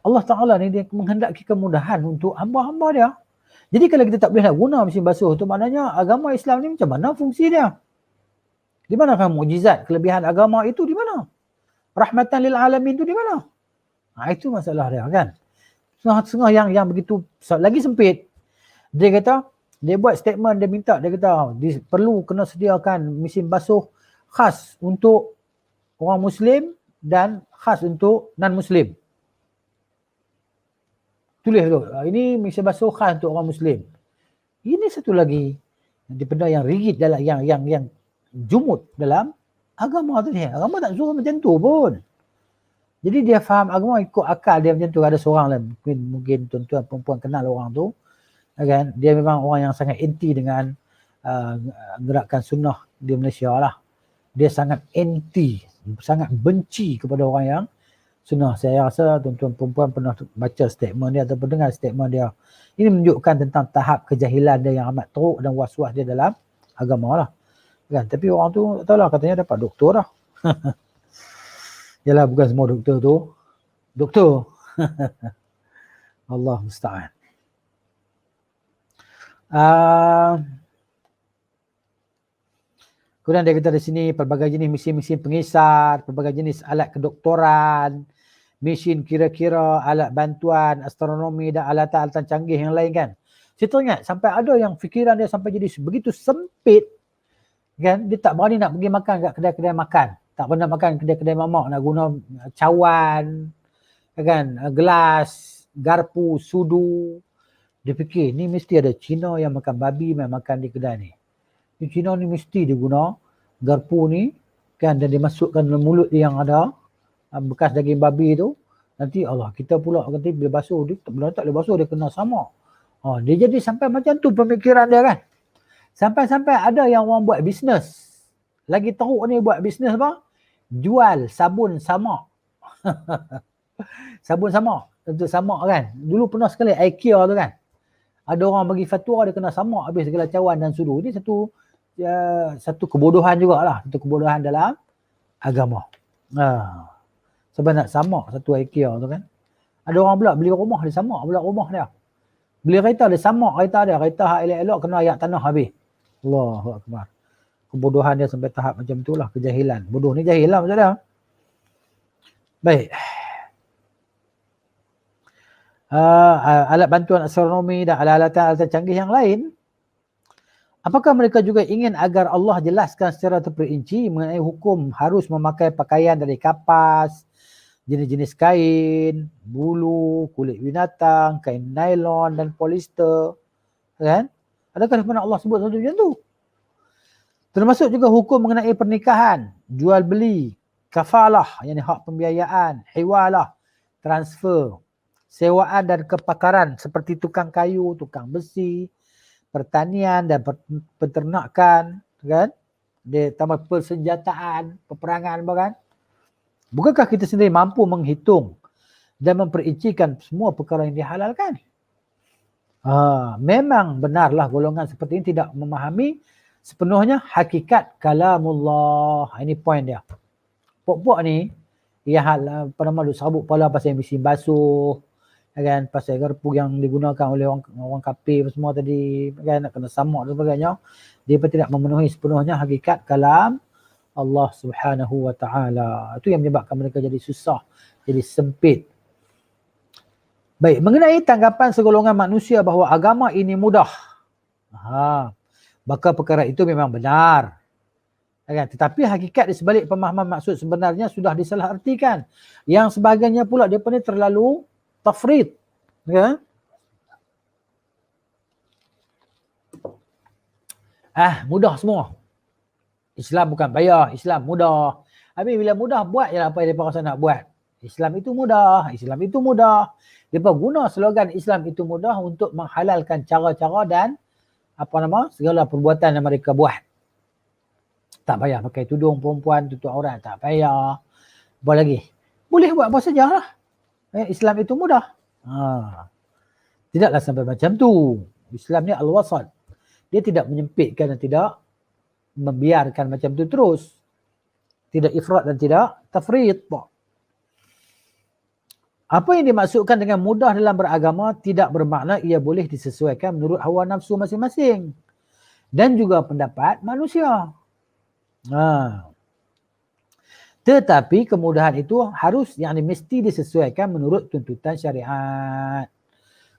Allah Ta'ala ni dia menghendaki kemudahan untuk hamba-hamba dia. Jadi kalau kita tak boleh nak guna mesin basuh tu, maknanya agama Islam ni macam mana fungsi dia? Di manakah mukjizat, kelebihan agama itu di mana? Rahmatan lil alamin tu di mana? Itu masalah dia kan. Setengah yang begitu lagi sempit. Dia kata Dia buat statement, dia minta, dia kata perlu kena sediakan mesin basuh khas untuk orang Muslim dan khas untuk non-Muslim. Tulis tu, ini mesin basuh khas untuk orang Muslim. Ini satu lagi benda yang rigid dalam yang jumut dalam agama tu ni. Agama tak suruh macam tu pun. Jadi dia faham agama ikut akal dia macam tu. Ada seorang lah, mungkin tuan-tuan perempuan kenal orang tu, kan? Dia memang orang yang sangat anti dengan gerakan sunnah di Malaysia lah. Dia sangat anti, sangat benci kepada orang yang sunnah. Saya rasa tuan-tuan perempuan pernah baca statement dia ataupun dengar statement dia. Ini menunjukkan tentang tahap kejahilan dia yang amat teruk dan was-was dia dalam agama lah. Kan? Tapi orang tu tak tahulah, katanya dapat doktor lah. Yalah, bukan semua doktor tu doktor. Allah musta'an. Kemudian dia kata di sini pelbagai jenis mesin-mesin pengisar, pelbagai jenis alat kedoktoran, mesin kira-kira, alat bantuan, astronomi dan alatan-alatan canggih yang lain kan. Saya teringat sampai ada yang fikiran dia sampai jadi begitu sempit kan, dia tak berani nak pergi makan kat kedai-kedai makan. Tak pernah makan kedai-kedai mamak, nak guna cawan, kan, gelas, garpu, sudu. Dia fikir ni mesti ada Cina yang makan babi main makan di kedai ni. Di Cina ni mesti dia guna garpu ni kan, dan dia masukkan dalam mulut dia yang ada bekas daging babi tu. Nanti Allah, kita pula nanti bila basuh dia tak boleh basuh, dia kena sama. Dia jadi sampai macam tu pemikiran dia kan. Sampai-sampai ada yang orang buat bisnes. Lagi teruk ni buat bisnes apa? Jual sabun samak. Sabun samak. Untuk samak kan. Dulu pernah sekali IKEA tu kan. Ada orang bagi fatwa dia kena samak habis segala cawan dan sudu. Ini satu kebodohan jugalah. Satu kebodohan dalam agama. Sebab nak samak satu IKEA tu kan. Ada orang pula beli rumah dia samak pula rumah dia. Beli kereta dia samak kereta dia. Kereta hak elok-elok kena ayak tanah habis. Allahu Akbar. Kebodohan dia sampai tahap macam itulah, kejahilan. Bodoh ni jahil lah macam dia. Baik. Alat bantuan astronomi dan alat-alat canggih yang lain. Apakah mereka juga ingin agar Allah jelaskan secara terperinci mengenai hukum harus memakai pakaian dari kapas, jenis-jenis kain, bulu, kulit binatang, kain nylon dan polister. Kan? Adakah di mana Allah sebut sesuatu macam tu? Termasuk juga hukum mengenai pernikahan, jual beli, kafalah, yakni hak pembiayaan, hiwalah, transfer, sewaan dan kepakaran seperti tukang kayu, tukang besi, pertanian dan peternakan, kan? Dia tambah persenjataan, peperangan, kan? Bukankah kita sendiri mampu menghitung dan memperincikan semua perkara yang dihalalkan? Memang benarlah golongan seperti ini tidak memahami sepenuhnya hakikat kalamullah. Ini poin dia. Pok-pok ni yang apa nama duk sabuk kepala pasal mesin basuh, kan, pasal garpu yang digunakan oleh orang kafir semua tadi, kan, nak kena samak dan sebagainya. Dia pun tidak memenuhi sepenuhnya hakikat kalam Allah Subhanahu wa taala. Itu yang menyebabkan mereka jadi susah, jadi sempit. Baik, mengenai tanggapan segolongan manusia bahawa agama ini mudah. Maka perkara itu memang benar. Kan? Tetapi hakikat di sebalik pemahaman maksud sebenarnya sudah disalahartikan. Yang sebagainya pula dia ni terlalu tafrid. Kan? Mudah semua. Islam bukan payah, Islam mudah. Habis bila mudah, buat je lah apa yang mereka rasa nak buat. Islam itu mudah, Islam itu mudah. Mereka guna slogan Islam itu mudah untuk menghalalkan cara-cara dan segala perbuatan yang mereka buat. Tak payah pakai tudung perempuan, tutup aurat, tak payah. Apa lagi? Boleh buat apa sajalah. Islam itu mudah. Tidaklah sampai macam tu. Islam ni al-wasat. Dia tidak menyempitkan dan tidak membiarkan macam tu terus. Tidak ifrat dan tidak tafrid. Apa yang dimaksudkan dengan mudah dalam beragama tidak bermakna ia boleh disesuaikan menurut hawa nafsu masing-masing dan juga pendapat manusia. Tetapi kemudahan itu harus mesti disesuaikan menurut tuntutan syariat.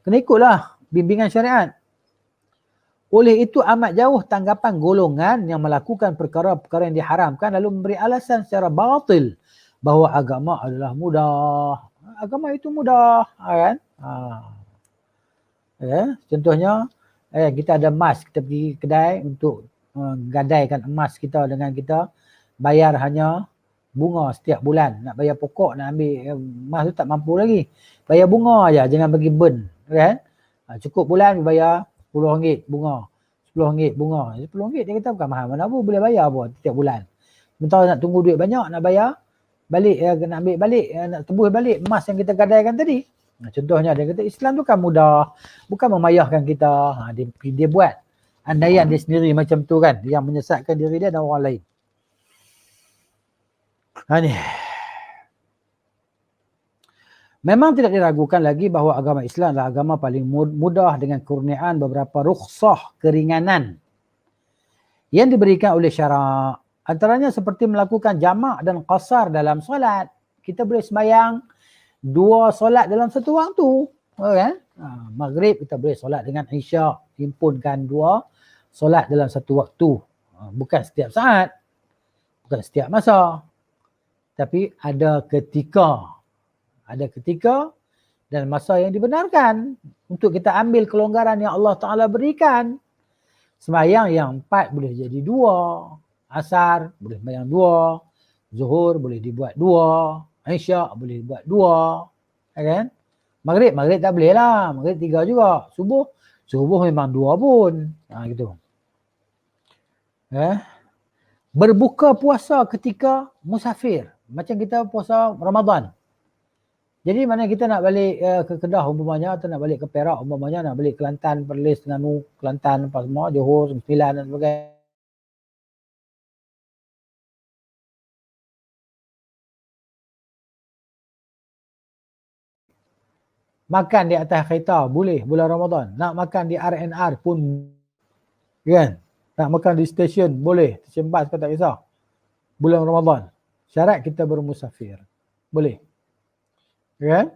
Kena ikutlah bimbingan syariat. Oleh itu amat jauh tanggapan golongan yang melakukan perkara-perkara yang diharamkan lalu memberi alasan secara batil bahawa agama adalah mudah. Agama itu mudah, kan? Ya, contohnya kita ada emas, kita pergi kedai untuk gadaikan emas kita dengan kita bayar hanya bunga setiap bulan. Nak bayar pokok, nak ambil emas tu tak mampu lagi. Bayar bunga aja, jangan bagi burn, kan? Cukup bulan bayar RM10 bunga. RM10 bunga. RM10 dia kata bukan mahal mana pun, boleh bayar pun setiap bulan. Sementara nak tunggu duit banyak, nak bayar balik, nak ambil balik, nak tebus balik emas yang kita gadaikan tadi. Contohnya dia kata Islam tu kan mudah, bukan memayahkan kita. Dia buat andaian dia sendiri macam tu kan, yang menyesatkan diri dia dan orang lain. Ni. Memang tidak diragukan lagi bahawa agama Islam adalah agama paling mudah dengan kurniaan beberapa rukhsah keringanan yang diberikan oleh syarak. Antaranya seperti melakukan jamak dan qasar dalam solat. Kita boleh sembahyang 2 solat dalam satu waktu. Kan? Maghrib kita boleh solat dengan isyak. Himpunkan 2 solat dalam satu waktu. Bukan setiap saat. Bukan setiap masa. Tapi ada ketika dan masa yang dibenarkan untuk kita ambil kelonggaran yang Allah Ta'ala berikan. Sembahyang yang 4 boleh jadi 2. Asar boleh sembahyang 2. Zuhur boleh dibuat 2. Isyak boleh dibuat 2. Kan? Maghrib tak boleh lah. Maghrib 3 juga. Subuh memang 2 pun. Gitu. Berbuka puasa ketika musafir. Macam kita puasa Ramadan. Jadi mana kita nak balik ke Kedah umpamanya, atau nak balik ke Perak umpamanya, nak balik Kelantan, Perlis, Terengganu, Kelantan, apa semua, Johor, Sembilan dan sebagainya. Makan di atas kereta boleh bulan Ramadan. Nak makan di RNR pun, kan? Nak makan di stesen boleh. Stesen bas kata tak kisah. Bulan Ramadan. Syarat kita bermusafir. Boleh. Kan?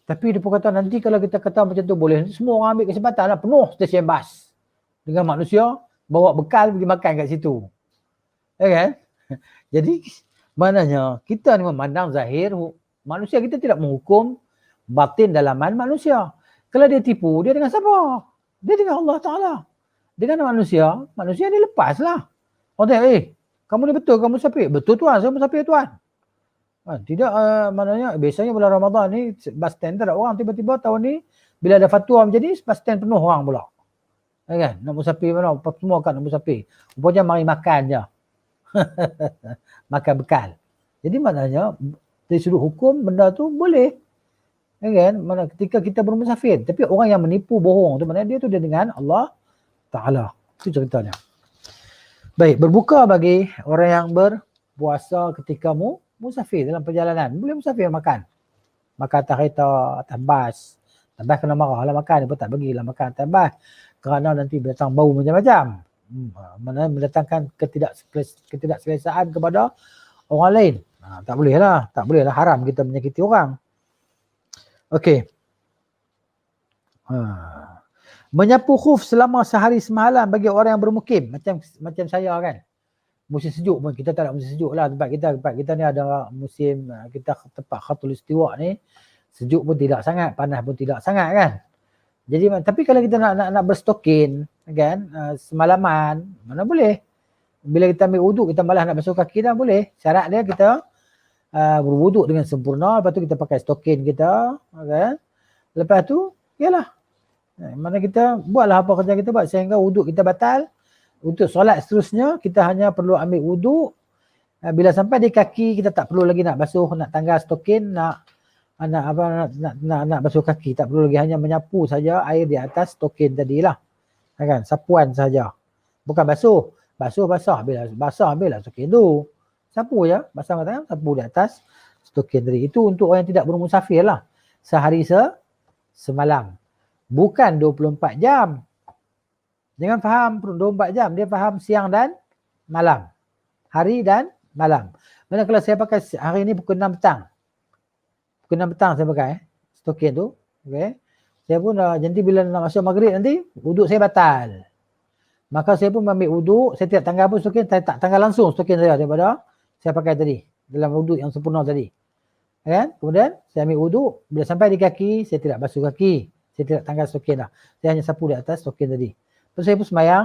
Tapi dia pun kata nanti kalau kita kata macam tu boleh, semua orang ambil kesempatan lah, penuh stesen bas dengan manusia, bawa bekal pergi makan kat situ. Kan? Jadi maknanya kita ni memandang zahir, manusia kita tidak menghukum batin dalaman manusia. Kalau dia tipu, dia dengan siapa? Dia dengan Allah Ta'ala. Dengan manusia dia lepaslah. Orang tanya, kamu ni betul kamu musafir? Betul tuan, saya musafir tuan. Tidak, maknanya biasanya bulan Ramadan ni bus stand tak ada orang, tiba-tiba tahun ni bila ada fatwa menjadi bus stand penuh orang pula. Kan? Nak musafir mana? Semua kan nak musafir. Rupanya mari makan je. Makan bekal. Jadi maknanya dari sudut hukum benda tu boleh. Kan? Mana ketika kita bermusafir. Tapi orang yang menipu bohong tu maknanya dia dengan Allah Ta'ala. Itu ceritanya. Baik, berbuka bagi orang yang berpuasa ketika musafir dalam perjalanan. Boleh musafir makan. Makan atas kereta, atas bas. Atas bas kena marah lah makan. Dia pun tak bagilah makan atas bas. Kerana nanti datang bau macam-macam. Mana mendatangkan ketidakselesaan kepada orang lain. Tak boleh lah. Tak boleh lah, haram kita menyakiti orang. Okey. Menyapu khuf selama sehari semalam bagi orang yang bermukim. Macam saya kan. Musim sejuk pun kita tak ada musim sejuk lah. Tempat kita ni ada musim, kita tempat khatulistiwa ni sejuk pun tidak sangat, panas pun tidak sangat kan. Jadi tapi kalau kita nak berstokin kan, semalaman mana boleh. Bila kita ambil wuduk kita malah nak basuh kaki dah boleh. Syarat dia kita berwuduk dengan sempurna, lepas tu kita pakai stokin kita kan. Lepas tu yalah, mana kita buatlah apa kerja kita buat sehingga wuduk kita batal. Untuk solat seterusnya kita hanya perlu ambil wuduk. Bila sampai di kaki kita tak perlu lagi nak basuh, nak tanggal stokin, nak basuh kaki, tak perlu lagi, hanya menyapu saja air di atas stokin tadilah. Kan? Sapuan saja. Bukan basuh. Basuh basah, bila basah ambillah stokin tu. Sapu je, basah tangan, sapu di atas stokin tadi. Itu untuk orang yang tidak bermusafir lah. Sehari semalam. Bukan 24 jam. Jangan faham 24 jam. Dia faham siang dan malam. Hari dan malam. Mana kalau saya pakai hari ni pukul 6 petang. Pukul 6 petang saya pakai stokin tu. Okay. Saya pun nanti bila nak masuk maghrib nanti wuduk saya batal. Maka saya pun ambil wuduk, saya tidak tanggal pun stokin, saya tak tanggal langsung stokin saya daripada saya pakai tadi dalam wuduk yang sempurna tadi. Kan? Kemudian saya ambil wuduk, bila sampai di kaki saya tidak basuh kaki. Saya tidak tanggal stokin dah. Saya hanya sapu di atas stokin tadi. Terus saya pun sembahyang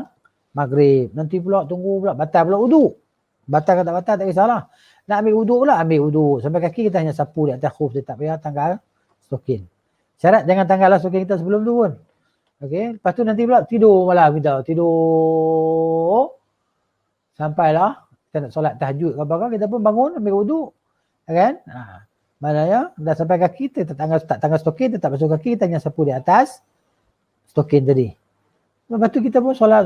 maghrib. Nanti pula tunggu pula batal pula wuduk. Batal ke tak batal tak kisahlah. Nak ambil wuduk pula ambil wuduk. Sampai kaki kita hanya sapu di atas khuf, dia tak payah tanggal stokin. Syarat jangan tanggal lah stokin kita sebelum tu pun. Okey, lepas tu nanti pula tidur malam kita. Tidur sampailah kita nak solat tahajud ke apa, kita pun bangun ambil wuduk. Kan? Maknanya dah sampai kaki kita tak tanggal stokin, kita tak basuh kaki, kita hanya sapu di atas stokin tadi. Lepas tu kita pun solat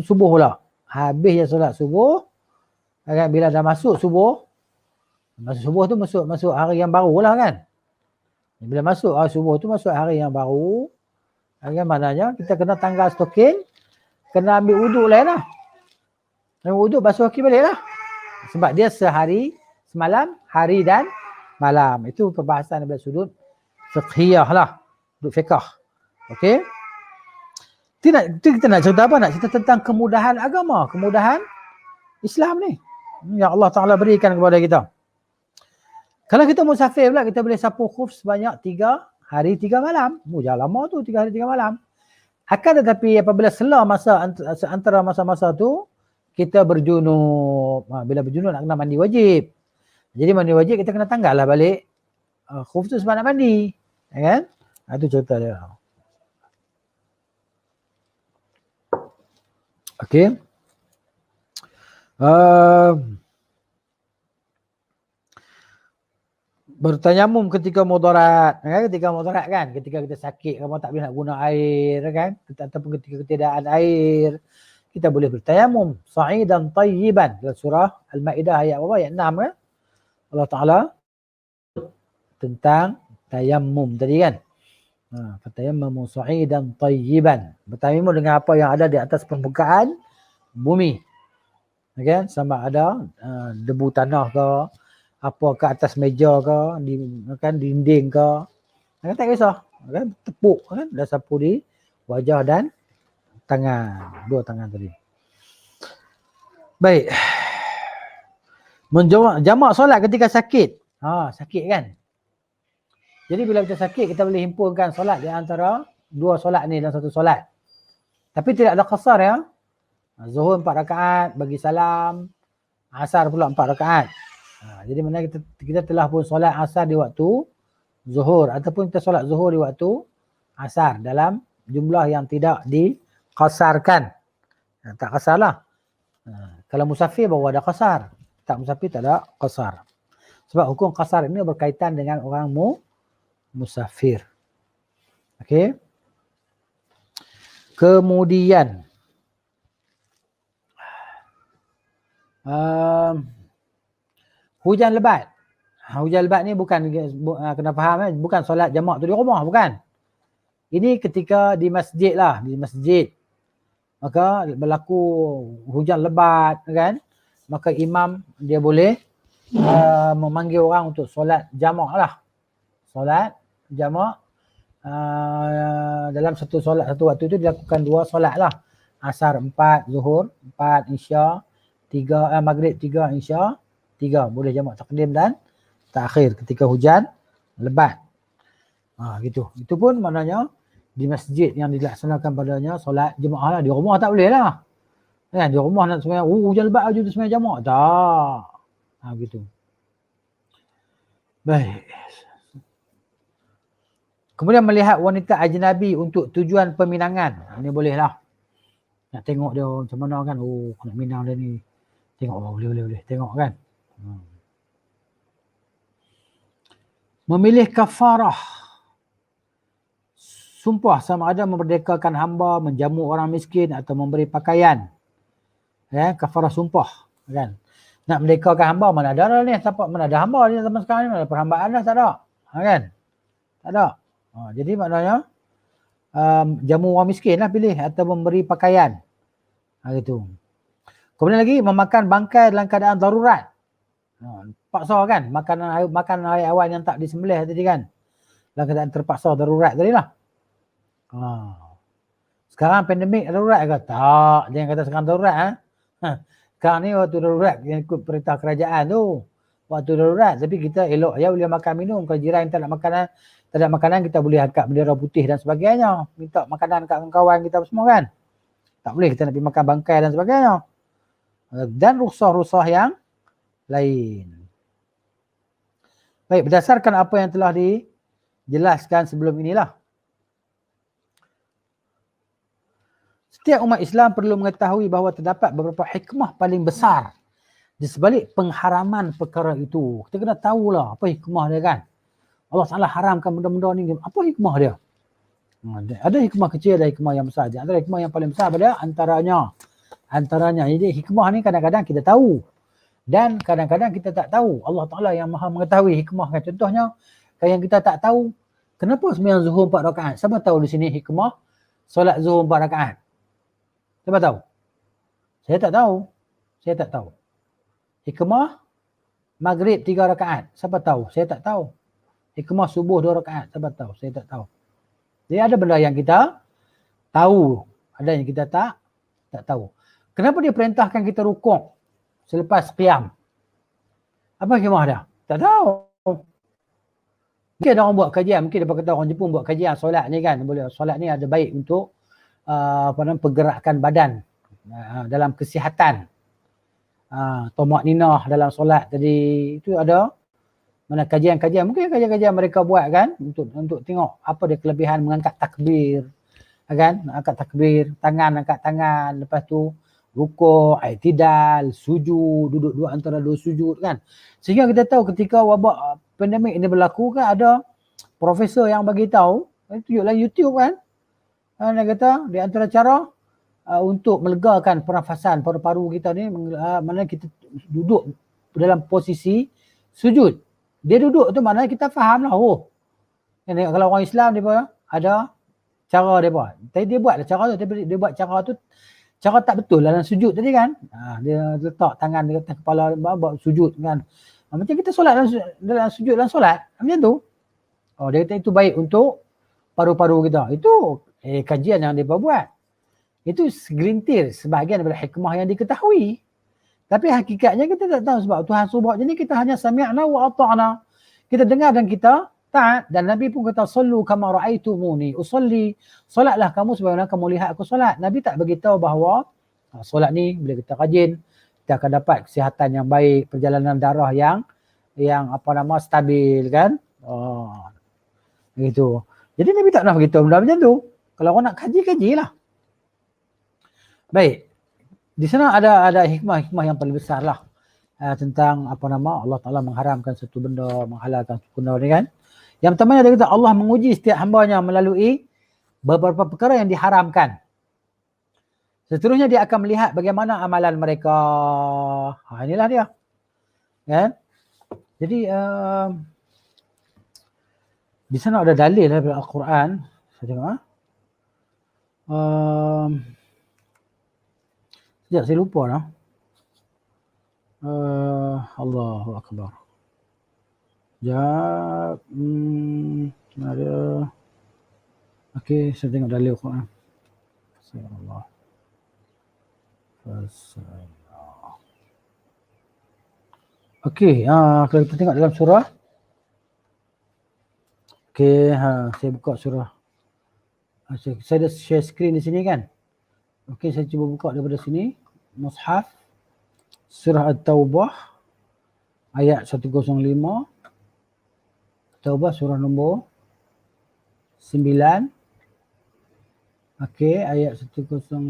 subuh pula. Habis je solat subuh. Kan? Bila dah masuk subuh tu masuk hari yang baru lah kan. Bila masuk hari subuh tu masuk hari yang baru. Kan? Maknanya kita kena tanggal stokin, kena ambil wuduk lain lah. Ambil wuduk basuh kaki balik lah. Sebab dia sehari, semalam, hari dan malam. Itu perbahasan daripada sudut fiqhiyah lah. Sudut fiqh. Okey. Kita nak cerita apa? Nak cerita tentang kemudahan agama. Kemudahan Islam ni. Yang Allah Ta'ala berikan kepada kita. Kalau kita musafir pula, kita boleh sapu khuf sebanyak 3 hari 3 malam. Jangan lama tu, 3 hari 3 malam. Akan tetapi apabila sela masa antara masa-masa tu, kita berjunub. Bila berjunub nak kena mandi wajib. Jadi mandi wajib kita kena tanggal lah balik khuf tu sebab nak mandi. Kan? Itu cerita dia. Okey. Bertayamum ketika mudarat, kan? Ketika mudarat kan, ketika kita sakit, kamu tak boleh nak guna air kan, ataupun ketika ketiadaan air, kita boleh bertayamum sa'idan tayyiban. Dalam surah Al-Maidah ayat berapa? Ayat 6 kan? Allah Ta'ala tentang tayammum tadi kan. Fatayammamu sa'idan tayyiban. Bertayamum dengan apa yang ada di atas permukaan bumi. Kan? Sama ada debu tanah ke, apa ke atas meja ke, kan dinding ke. Kan tak kisah. Kan tepuk kan, dah sapu di wajah dan tangan, 2 tangan tadi. Baik. Jamak solat ketika sakit. Sakit kan. Jadi bila kita sakit, kita boleh himpunkan solat di antara 2 solat ni dalam satu solat. Tapi tidak ada qasar ya. Zuhur 4 rakaat, bagi salam. Asar pula 4 rakaat. Jadi mana kita telah pun solat asar di waktu zuhur, ataupun kita solat zuhur di waktu asar dalam jumlah yang tidak diqasarkan. Tak qasar lah. Kalau musafir baru ada qasar. Tak musafir tak ada qasar. Sebab hukum qasar ini berkaitan dengan orang musafir. Okey. Kemudian hujan lebat. Hujan lebat ni bukan kena faham bukan solat jamak tu di rumah, bukan. Ini ketika di masjid lah, di masjid. Maka berlaku hujan lebat kan, maka imam dia boleh memanggil orang untuk solat jamak lah. Solat jamak dalam satu waktu itu dilakukan 2 solat lah. Asar 4, zuhur 4, isya 3, maghrib 3, isya 3. Boleh jamak takdim dan takhir ketika hujan lebat. Gitu. Itu pun maknanya di masjid yang dilaksanakan padanya solat jemaah lah. Di rumah tak boleh lah. Kan? Di rumah nak sembahyang, hujan lebat aja tu sembahyang jamak. Tak. Gitu. Baik. Kemudian melihat wanita ajnabi untuk tujuan peminangan. Ini boleh lah. Nak tengok dia macam mana kan. Nak minang dia ni. Tengok boleh. Tengok kan. Memilih kafarah. Sumpah sama ada memerdekakan hamba, menjamu orang miskin atau memberi pakaian. Kafarah sumpah. Kan? Nak merdekakan hamba mana ada ni. Mana ada hamba ni zaman sekarang ni. Mana ada perhambaan dah, tak ada. Kan? Tak ada. Jadi maknanya jamu orang miskin lah pilih atau memberi pakaian. Gitu. Kemudian lagi memakan bangkai dalam keadaan darurat. Paksa kan, makan ayam awal yang tak disembelih tadi kan. Dalam keadaan terpaksa darurat tadi lah. Sekarang pandemik darurat ke? Tak. Jangan kata sekarang darurat. Sekarang ni waktu darurat yang ikut perintah kerajaan tu. Waktu darurat. Tapi kita elok je boleh makan minum. Kalau jiran tak nak makanan, kita boleh angkat bendera putih dan sebagainya. Minta makanan kat kawan kita semua kan. Tak boleh kita nak pergi makan bangkai dan sebagainya. Dan rusah-rusah yang lain. Baik, berdasarkan apa yang telah dijelaskan sebelum inilah. Setiap umat Islam perlu mengetahui bahawa terdapat beberapa hikmah paling besar di sebalik pengharaman perkara itu. Kita kena tahulah apa hikmah dia kan. Allah Ta'ala haramkan benda-benda ni. Apa hikmah dia? Ada hikmah kecil, ada hikmah yang besar. Ada hikmah yang paling besar pada antaranya. Jadi hikmah ni kadang-kadang kita tahu. Dan kadang-kadang kita tak tahu. Allah Ta'ala yang maha mengetahui hikmah kan. Contohnya, yang kita tak tahu, kenapa sembahyang zuhur 4 rakaat? Siapa tahu di sini hikmah solat zuhur 4 rakaat? Siapa tahu? Saya tak tahu. Hikmah maghrib 3 rakaat. Siapa tahu? Saya tak tahu. Hikmah subuh 2 rakaat. Siapa tahu? Saya tak tahu. Jadi ada benda yang kita tahu. Ada yang kita tak tahu. Kenapa dia perintahkan kita rukuk selepas qiyam? Apa hikmah dia? Tak tahu. Mungkin ada orang buat kajian. Mungkin dia kata orang Jepun buat kajian solat ni kan. Solat ni ada baik untuk pergerakan badan dalam kesihatan. Tomak ninah dalam solat tadi itu ada mana kajian-kajian, mungkin kajian-kajian mereka buat kan untuk tengok apa dia kelebihan mengangkat takbir kan, angkat takbir, angkat tangan, lepas tu rukuk, i'tidal, sujud, duduk dua antara dua sujud kan. Sehingga kita tahu ketika wabak pandemik ini berlaku kan ada profesor yang bagi tahu, tunjuklah YouTube kan. Dia kata di antara cara untuk melegakan pernafasan paru-paru kita ni, mana kita duduk dalam posisi sujud. Dia duduk tu mana kita faham lah. Kalau orang Islam dia ada cara dia buat. Tapi dia buat cara tu, tapi dia buat cara tu cara tak betul dalam sujud tadi kan. Dia letak tangan di atas kepala buat sujud kan. Macam kita solat dalam sujud dalam solat macam tu. Dia kata itu baik untuk paru-paru kita. Itu kajian yang dia buat. Itu segelintir sebahagian daripada hikmah yang diketahui. Tapi hakikatnya kita tak tahu sebab Tuhan suruh buat. Jadi kita hanya sami'na wa ata'na. Kita dengar dan kita taat. Dan Nabi pun kata sallu kama ra'aitumuni usalli. Solatlah kamu sebagaimana kamu lihat aku solat. Nabi tak beritahu bahawa solat ni bila kita rajin, kita akan dapat kesihatan yang baik, perjalanan darah yang stabil kan. Gitu. Jadi Nabi tak pernah beritahu benda macam tu. Kalau orang nak kajilah. Baik. Di sana ada hikmah-hikmah yang paling besar lah tentang Allah Ta'ala mengharamkan satu benda, menghalalkan satu benda ni kan. Yang pertama dia kata Allah menguji setiap hambanya melalui beberapa perkara yang diharamkan. Seterusnya dia akan melihat bagaimana amalan mereka. Inilah dia. Kan? Jadi di sana ada dalil daripada Al-Quran. Saya tengok sekejap saya lupa lah. Allahu Akbar. Sekejap. Ada. Okey, saya tengok dalil Al-Quran. Assalamualaikum. Okey, kalau kita tengok dalam surah. Okey, saya buka surah. Saya dah share screen di sini kan. Okey, saya cuba buka daripada sini. Mushaf. Surah At-Taubah. Ayat 105. Taubah surah nombor 9. Okey, ayat 105.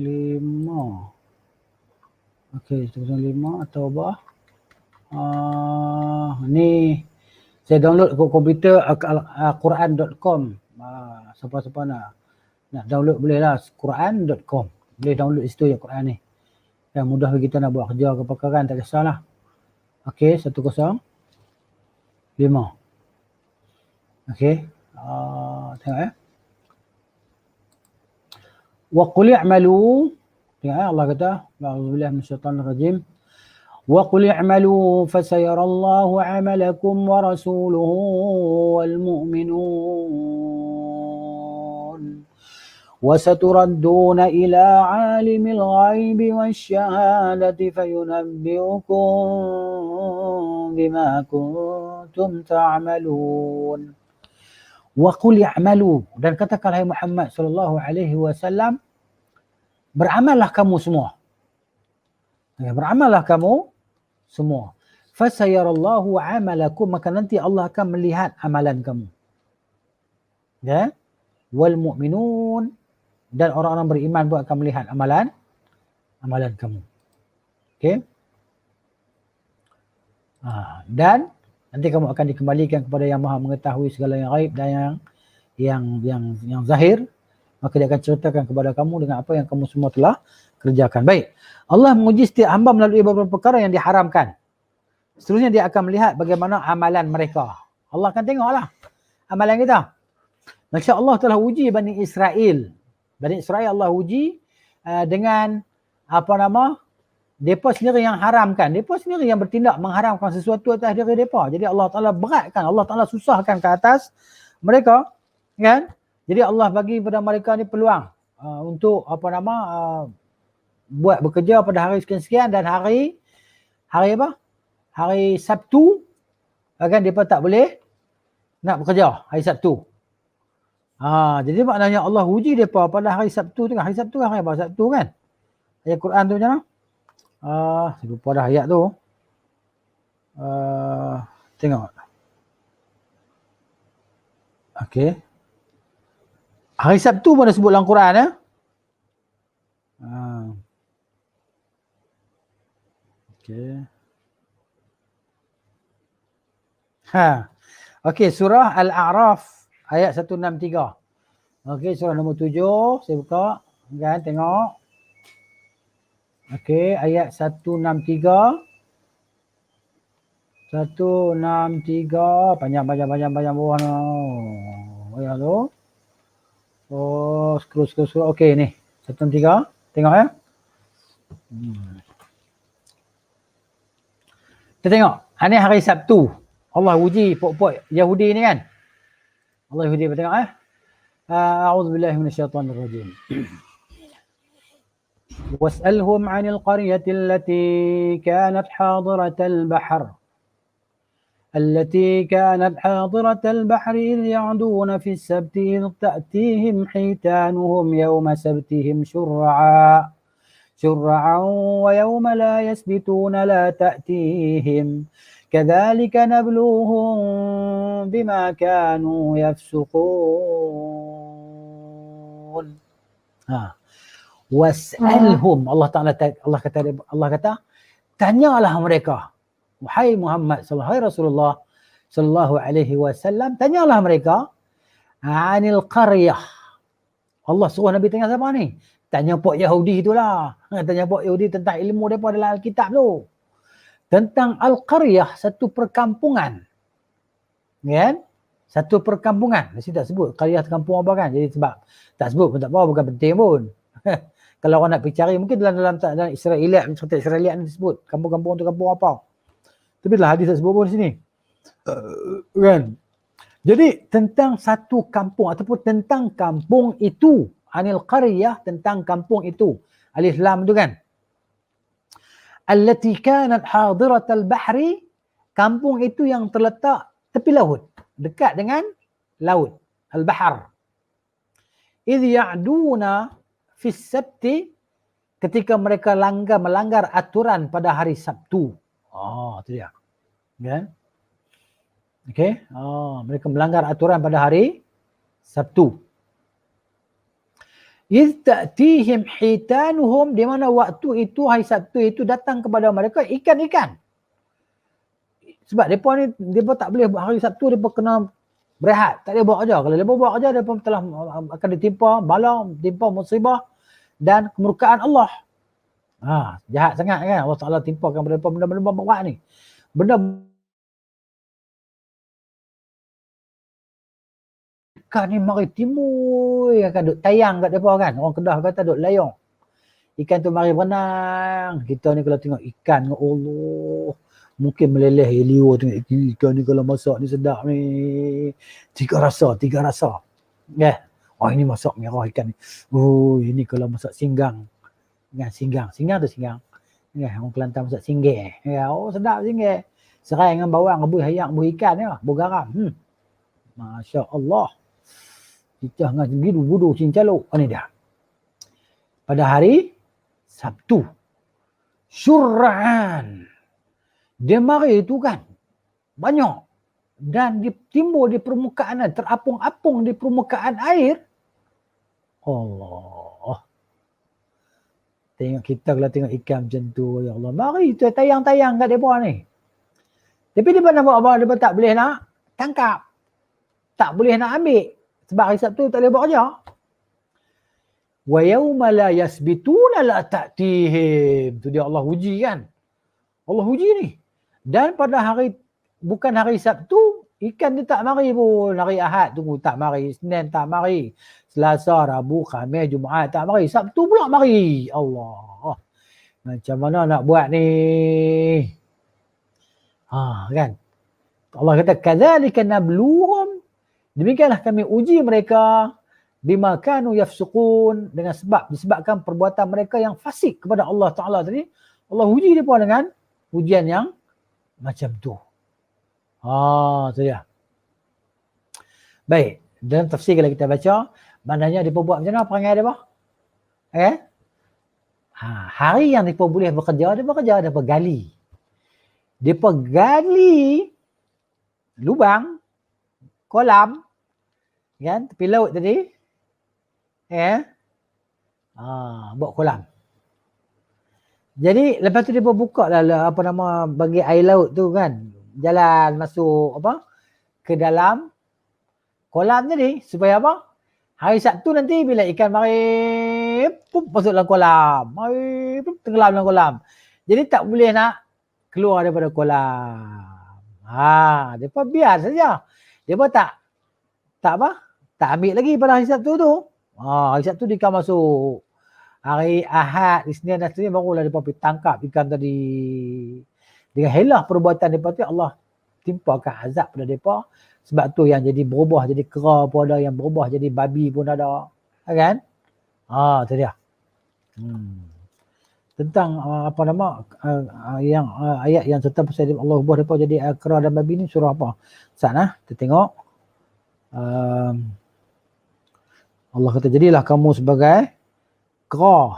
Okey, 105 At-Taubah. Ni saya download ke komputer quran.com. Siapa-siapa nak download boleh lah quran.com. Boleh download situ ya Quran ni. Yang mudah bagi kita nak buat kerja ke perkara tak kisahlah. Okey, 105. Okey. Tengok Wa qul i'malu. Tengok Allah kata, a'udzubillahi minasyaitanir rajim. Wa qul i'malu fasayarallahu 'amalakum wa rasuluhu wal mu'minun. وستردون إلى عالم الغيب والشهادة فينبئكم بما كنتم تعملون. وقل يعملوا, dan katakanlah Muhammad sallallahu alaihi wasallam, beramallah kamu semua. Beramallah kamu semua. Fasayarallahu amalakum, maka nanti Allah akan melihat amalan kamu. Ya? Wal mu'minun, dan orang-orang beriman pun akan melihat amalan kamu. Okey? Dan nanti kamu akan dikembalikan kepada yang Maha mengetahui segala yang gaib dan yang zahir, maka dia akan ceritakan kepada kamu dengan apa yang kamu semua telah kerjakan. Baik. Allah menguji setiap hamba melalui beberapa perkara yang diharamkan. Seterusnya dia akan melihat bagaimana amalan mereka. Allah akan tengoklah amalan kita. Masya Allah telah uji Bani Israel. Bani Israel Allah uji dengan mereka sendiri yang haramkan. Mereka sendiri yang bertindak mengharamkan sesuatu atas diri mereka. Jadi Allah Ta'ala beratkan, Allah Ta'ala susahkan ke atas mereka. Kan? Jadi Allah bagi kepada mereka ni peluang untuk buat bekerja pada hari sekian-sekian, dan hari Sabtu kan mereka tak boleh nak bekerja hari Sabtu. Jadi maknanya Allah uji mereka pada hari Sabtu tu kan. Hari Sabtu kan hari apa? Sabtu kan? Ayat Quran tu macam mana? Saya lupa dah ayat tu. Tengok. Okey. Hari Sabtu pun dah sebut dalam Quran ya. Okey. Okey, surah Al-A'raf ayat 163. Okey, surah nombor 7, saya buka kan, tengok. Okey, ayat 163. 163 panjang bawah no. Ya tu. Scroll. Okey ni. 163. Tengok ya. Kita tengok. Ini hari Sabtu. Allah uji pok-pok Yahudi ni kan. Allah uji, tengok ya. A'udzubillahi minasyaitonirrajim. واسألهم عن القرية التي كانت حاضرة البحر إذ يعدون في السبت إذ تأتيهم حيتانهم يوم سبتهم شرعا ويوم لا يسبتون لا تأتيهم كذلك نبلوهم بما كانوا يفسقون. Was'alhum, Allah kata tanyalah mereka, wahai Muhammad Rasulullah sallallahu alaihi wasallam, tanyalah mereka anil qaryah. Allah suruh Nabi tanya siapa ni? Tanya pok Yahudi itulah. Tanya pok Yahudi tentang ilmu mereka dalam Alkitab tu. Tentang al-qaryah, satu perkampungan. Kan? Satu perkampungan. Mesti tak sebut qaryah kampung apa kan. Jadi sebab tak sebut pun tak apa, bukan penting pun. Kalau orang nak pergi cari, mungkin dalam Israeliat, cerita Israeliat ni disebut kampung-kampung tu kampung apa. Tapi lah hadis tak sebut pun di sini. Kan? Jadi tentang satu kampung ataupun tentang kampung itu, anil qaryah, tentang kampung itu. Alif lam tu kan. Allati kanat hadiratal bahri, kampung itu yang terletak tepi laut, dekat dengan laut, al-bahr. Idh ya'duna fi sabti, ketika mereka melanggar aturan pada hari Sabtu. Itu dia. Kan? Okey. Mereka melanggar aturan pada hari Sabtu. Idh ta'tihim hitanuhum, di mana waktu itu, hari Sabtu itu datang kepada mereka ikan-ikan. Sebab mereka tak boleh hari Sabtu, mereka kena berehat, tak boleh buat kerja. Kalau mereka buat kerja, mereka telah akan ditimpa bala, ditimpa musibah dan kemurkaan Allah. Jahat sangat kan Allah Ta'ala timpakan mereka benda-benda buat ni. Benda ikan ni mari timbul akan duk tayang kat mereka kan. Orang Kedah kata duk layang. Ikan tu mari berenang. Kita ni kalau tengok ikan, Allah, mungkin meleleh liur tengok ikan ni kalau masak ni sedap ni. Tiga rasa. Ya. Oh ini masak merah ikan ni. Oh ini kalau masak singgang. Ya, singgang tu singgang. Ya, orang Kelantan masak singgih. Ya, oh sedap singgih. Serai dengan bawang, rebus ayak, rebus ikan ni lah, rebus garam. Masya Allah. Cicah dengan biru budu cincaluk. Ini dia. Pada hari Sabtu. Syur'an. Dia mari itu kan banyak. Dan timbul di permukaan, terapung-apung di permukaan air. Allah. Tengok kita kalau tengok ikan macam tu, ya Allah. Mari kita tayang-tayang kat mereka ni. Tapi dia nak buat apa? Dia tak boleh nak tangkap. Tak boleh nak ambil. Sebab hari Sabtu tak boleh buat kerja. Wa yawma la yasbituna la ta'tihim. Tu dia Allah uji kan. Allah uji ni. Dan pada hari, bukan hari Sabtu, ikan dia tak mari pun. Hari Ahad tunggu tak mari. Senin tak mari. Selasa, Rabu, Khamis, Jumaat tak mari. Sabtu pula mari. Allah. Macam mana nak buat ni? Kan? Allah kata, kadzalika nabluhum. Demikianlah kami uji mereka bima kanu yafsukun, dengan disebabkan perbuatan mereka yang fasik kepada Allah Taala tadi. Allah uji mereka dengan ujian yang macam tu. Tu dia. Baik, dalam tafsir kalau kita baca, maknanya mereka buat macam mana perangai mereka? Hari yang mereka boleh bekerja, mereka gali. Mereka gali lubang, kolam, kan, tepi laut tadi. Buat kolam. Jadi lepas tu dia buka lah bagi air laut tu kan, jalan masuk ke dalam kolam tadi supaya apa? Hari Sabtu nanti bila ikan mari masuk dalam kolam, mari tenggelam dalam kolam. Jadi tak boleh nak keluar daripada kolam. Depa biar saja. Depa tak ambil lagi pada hari Sabtu tu. Hari Sabtu dia akan masuk. Hari Ahad, Isnin dan Senin barulah mereka pergi tangkap ikan tadi. Dengan helah perbuatan mereka tu, Allah timpakan azab pada mereka. Sebab tu yang jadi berubah jadi kera pun ada, yang berubah jadi babi pun ada. Kan? Tu dia. Tentang yang ayat yang tentang pasal Allah ubah mereka jadi kera dan babi ni surah apa? Sana kita tengok. Allah kata, jadilah kamu sebagai kera.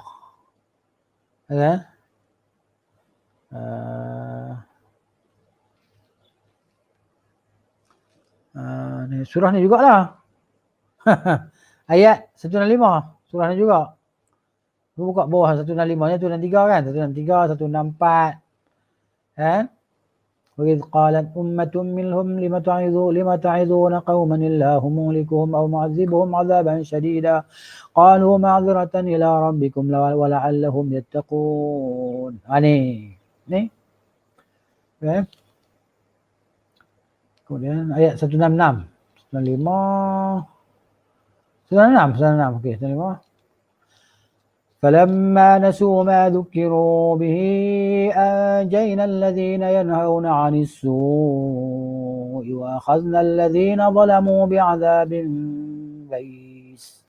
Surah ni jugalah. Ayat 165. Surah ni juga. Buka bawah 165 ni 163 kan? 163, 164. Kan? وَإِذْ قَالَتْ أُمَّةٌ مِّنْهُمْ لِمَ تَعِظُونَ قَوْمًا اللَّهُ مُهْلِكُهُمْ أَوْ مُعَذِّبُهُمْ عَذَابًا شَدِيدًا قَالُوا مَعْذِرَةً إِلَى رَبِّكُمْ وَلَعَلَّهُمْ يَتَّقُونَ. Ni. Okay. Kemudian ayat 166. 165. 166. Okey, 165. فلما نسوا ما ذكروا به أنجينا الذين ينهون عن السوء وأخذنا الذين ظلموا بعذاب بئيس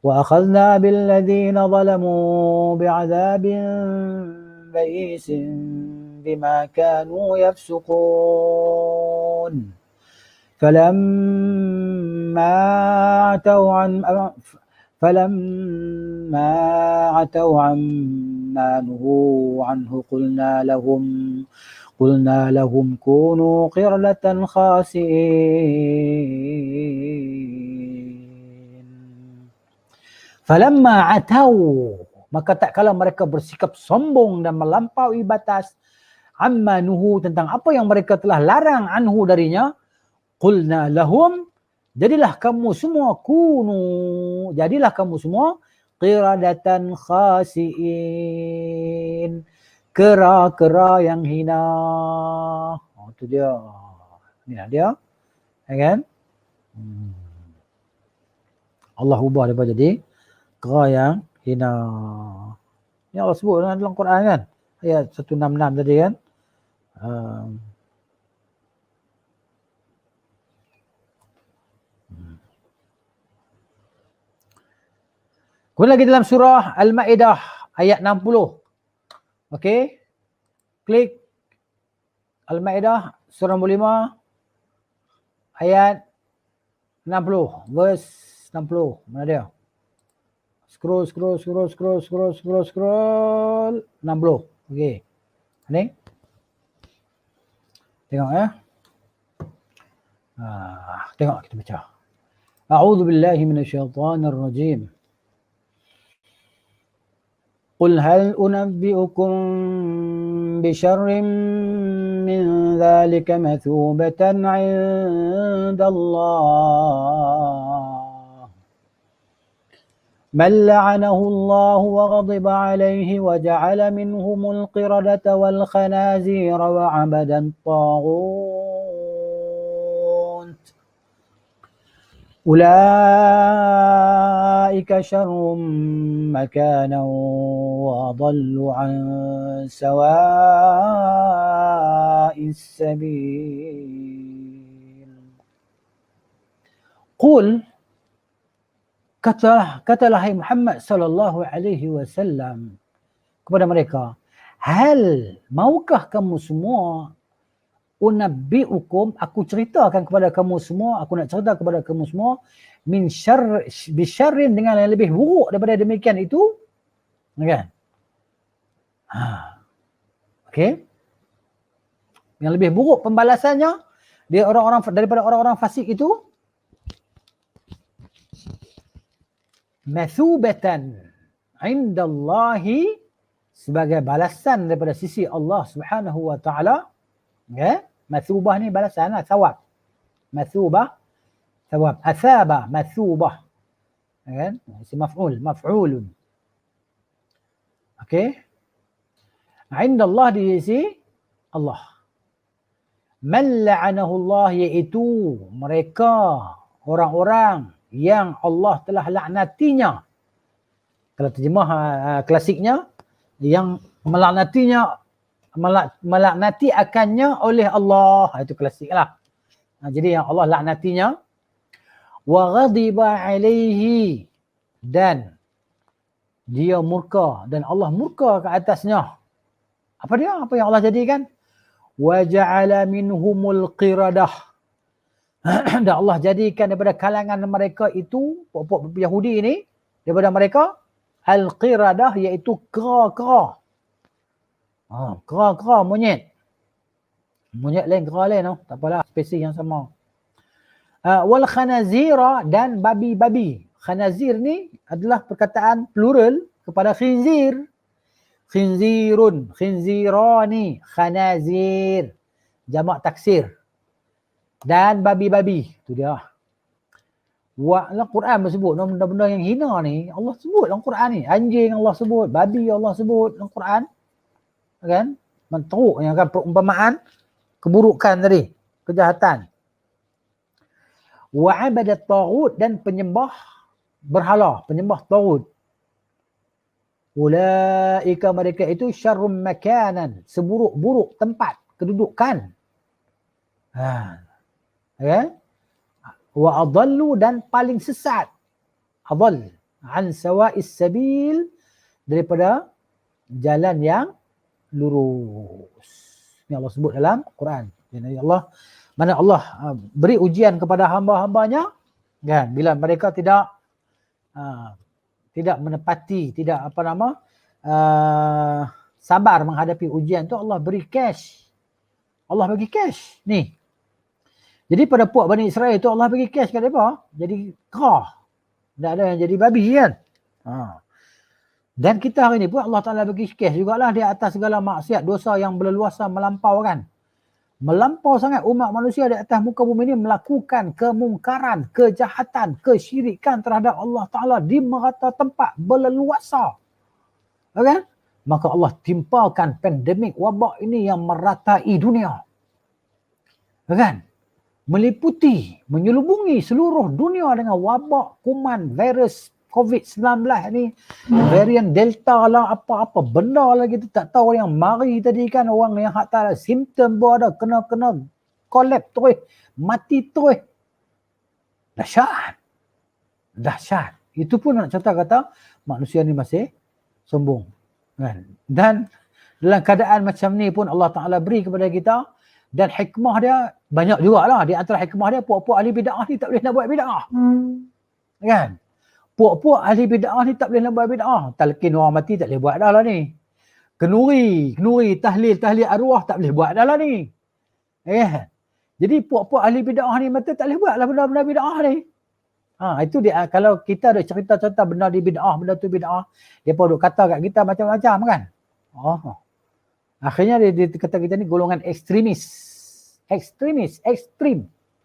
وأخذنا بالذين ظلموا بعذاب بئيس بما كانوا يفسقون فلما عتوا عما نهوا عنه قلنا لهم كونوا قردة خاسئين. Falamma atau, maka tak kala mereka bersikap sombong dan melampaui batas, amma nuhu, tentang apa yang mereka telah larang anhu darinya, qulna lahum, jadilah kamu semua qiradatan khasiin, kera-kera yang hina. Itu dia. Ni dia. Kan? Allah ubah daripada jadi kera yang hina. Ni Allah sebut dalam Quran kan? Ayat 166 tadi kan? Kemudian lagi dalam surah Al-Ma'idah ayat 60. Okey. Klik Al-Ma'idah surah 5 ayat 60. Verse 60. Mana dia? Scroll. 60. Okey. Ni. Tengok ya. Tengok kita baca. A'udzu billahi minasyaitonir rajim. قل هل أنبئكم بشر من ذلك مثوبة عند الله من لعنه الله وغضب عليه وجعل منهم القردة والخنازير وعبد الطاغوت أولئك شر مكانا وأضل عن سواء السبيل. قل katalah hai Muhammad sallallahu alaihi wasallam kepada mereka, hal maukah kamu semua unabbiukum, aku ceritakan kepada kamu semua, aku nak cerita kepada kamu semua min syarr bisyarrin, dengan yang lebih buruk daripada demikian itu, kan? Okey. Yang lebih buruk pembalasannya dia orang-orang daripada orang-orang fasik itu, mathubatan indallahi, sebagai balasan daripada sisi Allah Subhanahu wa taala. Ya, mathubah ni balasan lah, thawab. Mathubah, thawab. Athaba, mathubah. Kan? Maf'ul, maf'ulun. Okey. Inda Allah di sisi Allah. Man la'anahu Allah, iaitu mereka orang-orang yang Allah telah laknatinya. Kalau terjemah klasiknya, yang melaknatinya, melaknati akannya oleh Allah. Itu klasik lah. Jadi yang Allah laknatinya. Wa ghadiba alaihi, dan dia murka, dan Allah murka ke atasnya. Apa dia? Apa yang Allah jadikan? Wa ja'ala minhumul qiradah. Dan Allah jadikan daripada kalangan mereka itu, pokok Yahudi ini, daripada mereka al-qiradah, iaitu kera-kera. Kera-kera, monyet. Monyet lain, kera lain. Tak apalah, spesies yang sama. Wal khanazira, dan babi-babi. Khanazir ni adalah perkataan plural kepada khinzir. Khinzirun, khinzirani, khanazir. Jamak taksir. Dan babi-babi. Itu dia. Al-Quran bersebut benda-benda yang hina ni. Allah sebut dalam Quran ni. Anjing Allah sebut, babi Allah sebut dalam Quran. Kan? Menteruk yang kan perumpamaan keburukan tadi, kejahatan. Wa abadat taghut, dan penyembah berhala, penyembah taghut. Ulaika, mereka itu syarrum makanan, seburuk-buruk tempat kedudukan. Ya. Wa adallu, dan paling sesat. Adall an sawa'is sabil, daripada jalan yang lurus. Ini Allah sebut dalam Quran. Jadi Allah, mana Allah beri ujian kepada hamba-hambanya, kan, bila mereka tidak menepati, tidak sabar menghadapi ujian tu, Allah beri cash. Allah bagi cash ni. Jadi pada puak Bani Israel tu Allah bagi cash kat mereka, jadi kera. Tak ada yang jadi babi kan. Dan kita hari ni pun Allah Ta'ala bagi cash jugalah di atas segala maksiat, dosa yang berleluasa melampau kan. Melampau sangat umat manusia di atas muka bumi ini melakukan kemungkaran, kejahatan, kesyirikan terhadap Allah Ta'ala di merata tempat, berleluasa. Okay? Maka Allah timpakan pandemik wabak ini yang meratai dunia. Kan? Meliputi, menyelubungi seluruh dunia dengan wabak, kuman, virus COVID-19 ni, varian Delta lah, apa-apa benda lagi tu tak tahu. Yang mari tadi kan orang yang tak ada simptom pun ada, kena kolap terus, mati terus. Dahsyat. Itu pun nak contoh kata manusia ni masih sombong. Kan? Dan dalam keadaan macam ni pun Allah Ta'ala beri kepada kita, dan hikmah dia banyak jugalah. Di antara hikmah dia, puak-puak ahli bid'ah ni tak boleh nak buat bid'ah. Kan? Puak-puak ahli bid'ah ni tak boleh nak buat bid'ah. Talqin orang mati tak boleh buat dah lah ni. Kenuri, tahlil arwah tak boleh buat dah lah ni. Jadi puak-puak ahli bid'ah ni mata tak boleh buat lah benda-benda bid'ah ni. Itu dia, kalau kita ada cerita-cerita benda di bid'ah, benda tu bid'ah, dia pun duk kata kat kita macam-macam kan. Akhirnya dia kata kita ni golongan ekstrim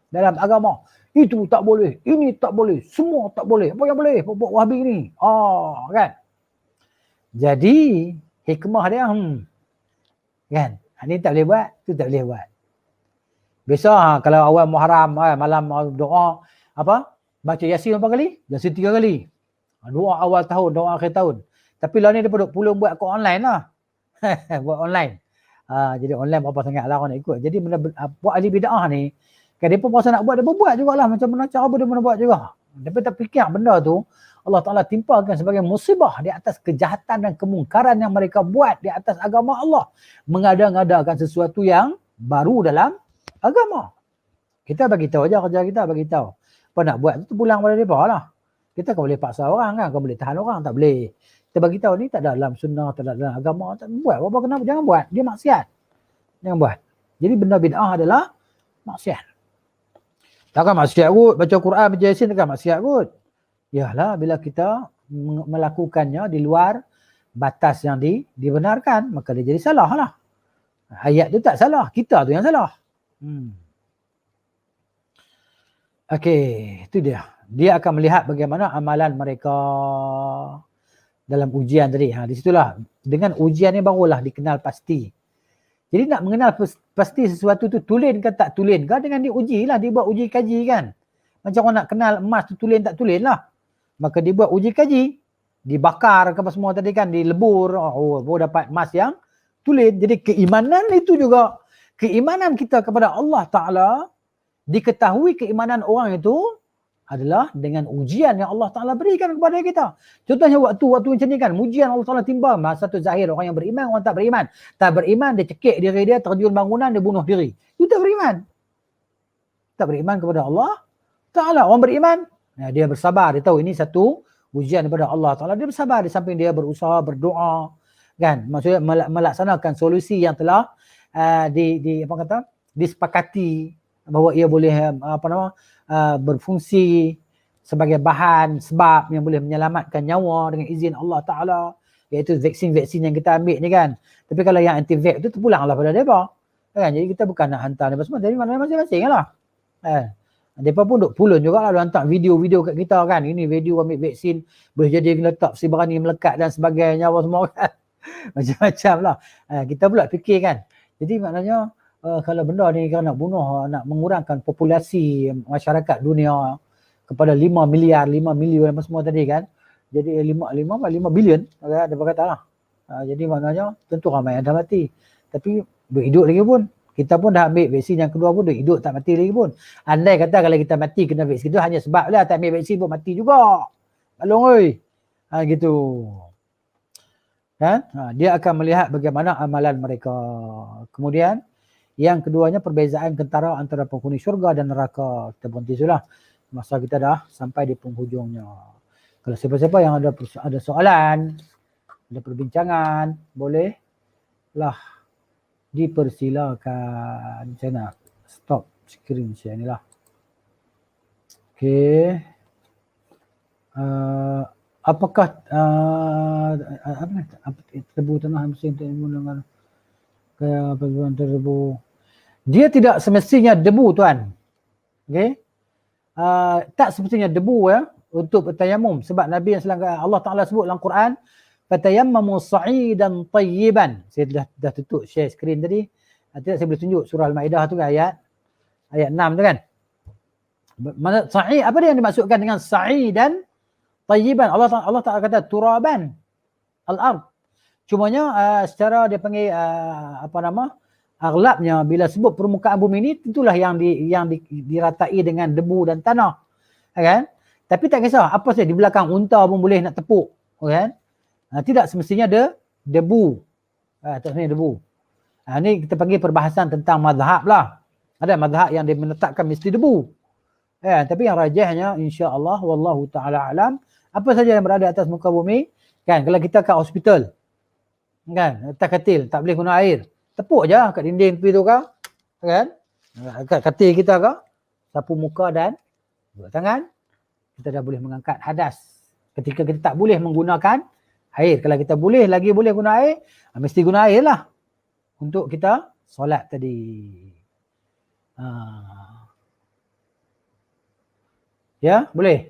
dalam agama. Itu tak boleh, ini tak boleh, semua tak boleh. Apa yang boleh? Puak-puak Wahabi ni. Kan? Jadi hikmah dia kan. Ni tak boleh buat, tu tak boleh buat. Biasa kalau awal Muharram malam doa baca Yasin berapa kali? Yasin 3 kali. Doa awal tahun, doa akhir tahun. Tapi lah ni dia pulung buat kau online lah. Buat online. Jadi online berapa sangat lah orang nak ikut. Jadi buat ahli bid'ah ni, kan dia pun rasa nak buat, dia pun buat jugalah. Macam mana cara dia pun buat juga. Tapi tak fikir benda tu Allah Ta'ala timpakan sebagai musibah di atas kejahatan dan kemungkaran yang mereka buat di atas agama Allah. Mengada-ngadakan sesuatu yang baru dalam agama. Kita bagi tahu aja, kerja kita bagi tahu. Apa nak buat tu pulang pada mereka lah. Kita kan boleh paksa orang kan, kan boleh tahan orang, tak boleh. Kita bagi tahu ni tak ada dalam sunnah, tak ada dalam agama, tak buat. Apa kenapa jangan buat? Dia maksiat. Jangan buat. Jadi benda bid'ah adalah maksiat. Takkan maksiat kot, baca Quran, baca Yasin takkan maksiat kot. Yalah, bila kita melakukannya di luar batas yang dibenarkan, maka dia jadi salah lah. Ayat tu tak salah, kita tu yang salah. Okey, itu dia. Dia akan melihat bagaimana amalan mereka dalam ujian tadi. Di situlah, dengan ujian ni barulah dikenal pasti. Jadi nak mengenal pasti sesuatu tu tulen ke tak tulen ke, dengan diuji lah, dibuat uji kaji kan. Macam orang nak kenal emas tu tulen tak tulen lah. Maka dibuat uji kaji, dibakar ke apa semua tadi kan, dilebur, baru dapat emas yang tulen. Jadi keimanan itu juga, keimanan kita kepada Allah Ta'ala, diketahui keimanan orang itu adalah dengan ujian yang Allah Ta'ala berikan kepada kita. Contohnya waktu macam ni kan, ujian Allah Ta'ala timba. Masa tu zahir orang yang beriman, orang tak beriman. Tak beriman, dia cekik diri dia, terjun bangunan, dia bunuh diri. Itu tak beriman. Tak beriman kepada Allah Ta'ala. Orang beriman, dia bersabar. Dia tahu ini satu ujian daripada Allah Ta'ala. Dia bersabar di samping dia berusaha, berdoa. Kan? Maksudnya melaksanakan solusi yang telah disepakati bahawa ia boleh berfungsi sebagai bahan sebab yang boleh menyelamatkan nyawa dengan izin Allah Ta'ala, iaitu vaksin-vaksin yang kita ambil ni kan. Tapi kalau yang anti-vax tu terpulanglah pada mereka kan. Jadi kita bukan nak hantar mereka semua, dari mana masing-masing lah. Mereka pun duk pulun juga lah, hantar video-video kat kita kan. Ini video ambil vaksin, boleh jadi letak si berani melekat dan sebagainya apa semua kan. Macam-macam lah. Kita pula fikir kan. Jadi maknanya kalau benda ni kan nak bunuh, nak mengurangkan populasi masyarakat dunia kepada 5 milion apa semua tadi kan. Jadi 5 bilion ada kata lah. Jadi maknanya tentu ramai yang dah mati. Tapi duk hidup lagi pun. Kita pun dah ambil vaksin yang kedua pun duk hidup tak mati lagi pun. Andai kata kalau kita mati kena vaksin tu hanya sebab lah tak ambil vaksin pun mati juga. Tolong oi. Gitu. Kan? Dia akan melihat bagaimana amalan mereka. Kemudian yang keduanya perbezaan kentara antara penghuni syurga dan neraka. Kita berhenti sudah. Masa kita dah sampai di penghujungnya. Kalau siapa-siapa yang ada soalan, ada perbincangan, bolehlah dipersilakan. Saya nak stop screen saya ni lah. Okey. Apakah tebu tanah mesin dengan perbuatan debu? Dia tidak semestinya debu tuan. Okey. Tak semestinya debu untuk bertayamum, sebab Nabi yang Allah Taala sebut dalam Quran, fatayammamu sa'idan tayyiban. Saya dah tutup share screen tadi. Tidak, saya boleh tunjuk surah Al-Maidah tu kan, ayat 6 tu kan. Mana sa'i, apa dia yang dimaksudkan dengan sa'idan tayyiban? Allah Taala kata turaban al-ard. Cumanya secara dia panggil aghlabnya bila sebut permukaan bumi ni tentulah yang diratai dengan debu dan tanah, kan? Tapi tak kisah, apa saja di belakang unta pun boleh nak tepuk. Kan? Tidak semestinya ada debu. Tak semestinya debu. Ni kita panggil perbahasan tentang mazhab lah. Ada mazhab yang dia menetapkan mesti debu. Tapi yang rajahnya insya-Allah wallahu taala alam, apa saja yang berada atas muka bumi, kan, kalau kita kat hospital, kan, atas katil tak boleh guna air, tepuk je kat dinding tepi tu kan, kat katil kita ke, sapu muka dan dua tangan, kita dah boleh mengangkat hadas. Ketika kita tak boleh menggunakan air, kalau kita boleh guna air, mesti guna air lah untuk kita solat tadi. Ya, boleh?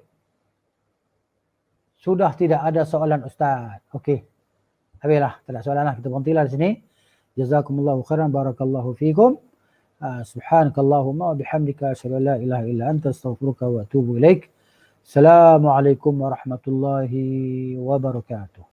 Sudah tidak ada soalan Ustaz. Okey. Habislah, tak ada soalan lah. Kita berhentilah di sini. Jazakumullahu khairan, barakallahu fiikum. Subhanakallahumma wa bihamdika asyhadu an la ilaha illa anta astaghfiruka wa atubu ilaik. Assalamualaikum warahmatullahi wabarakatuh.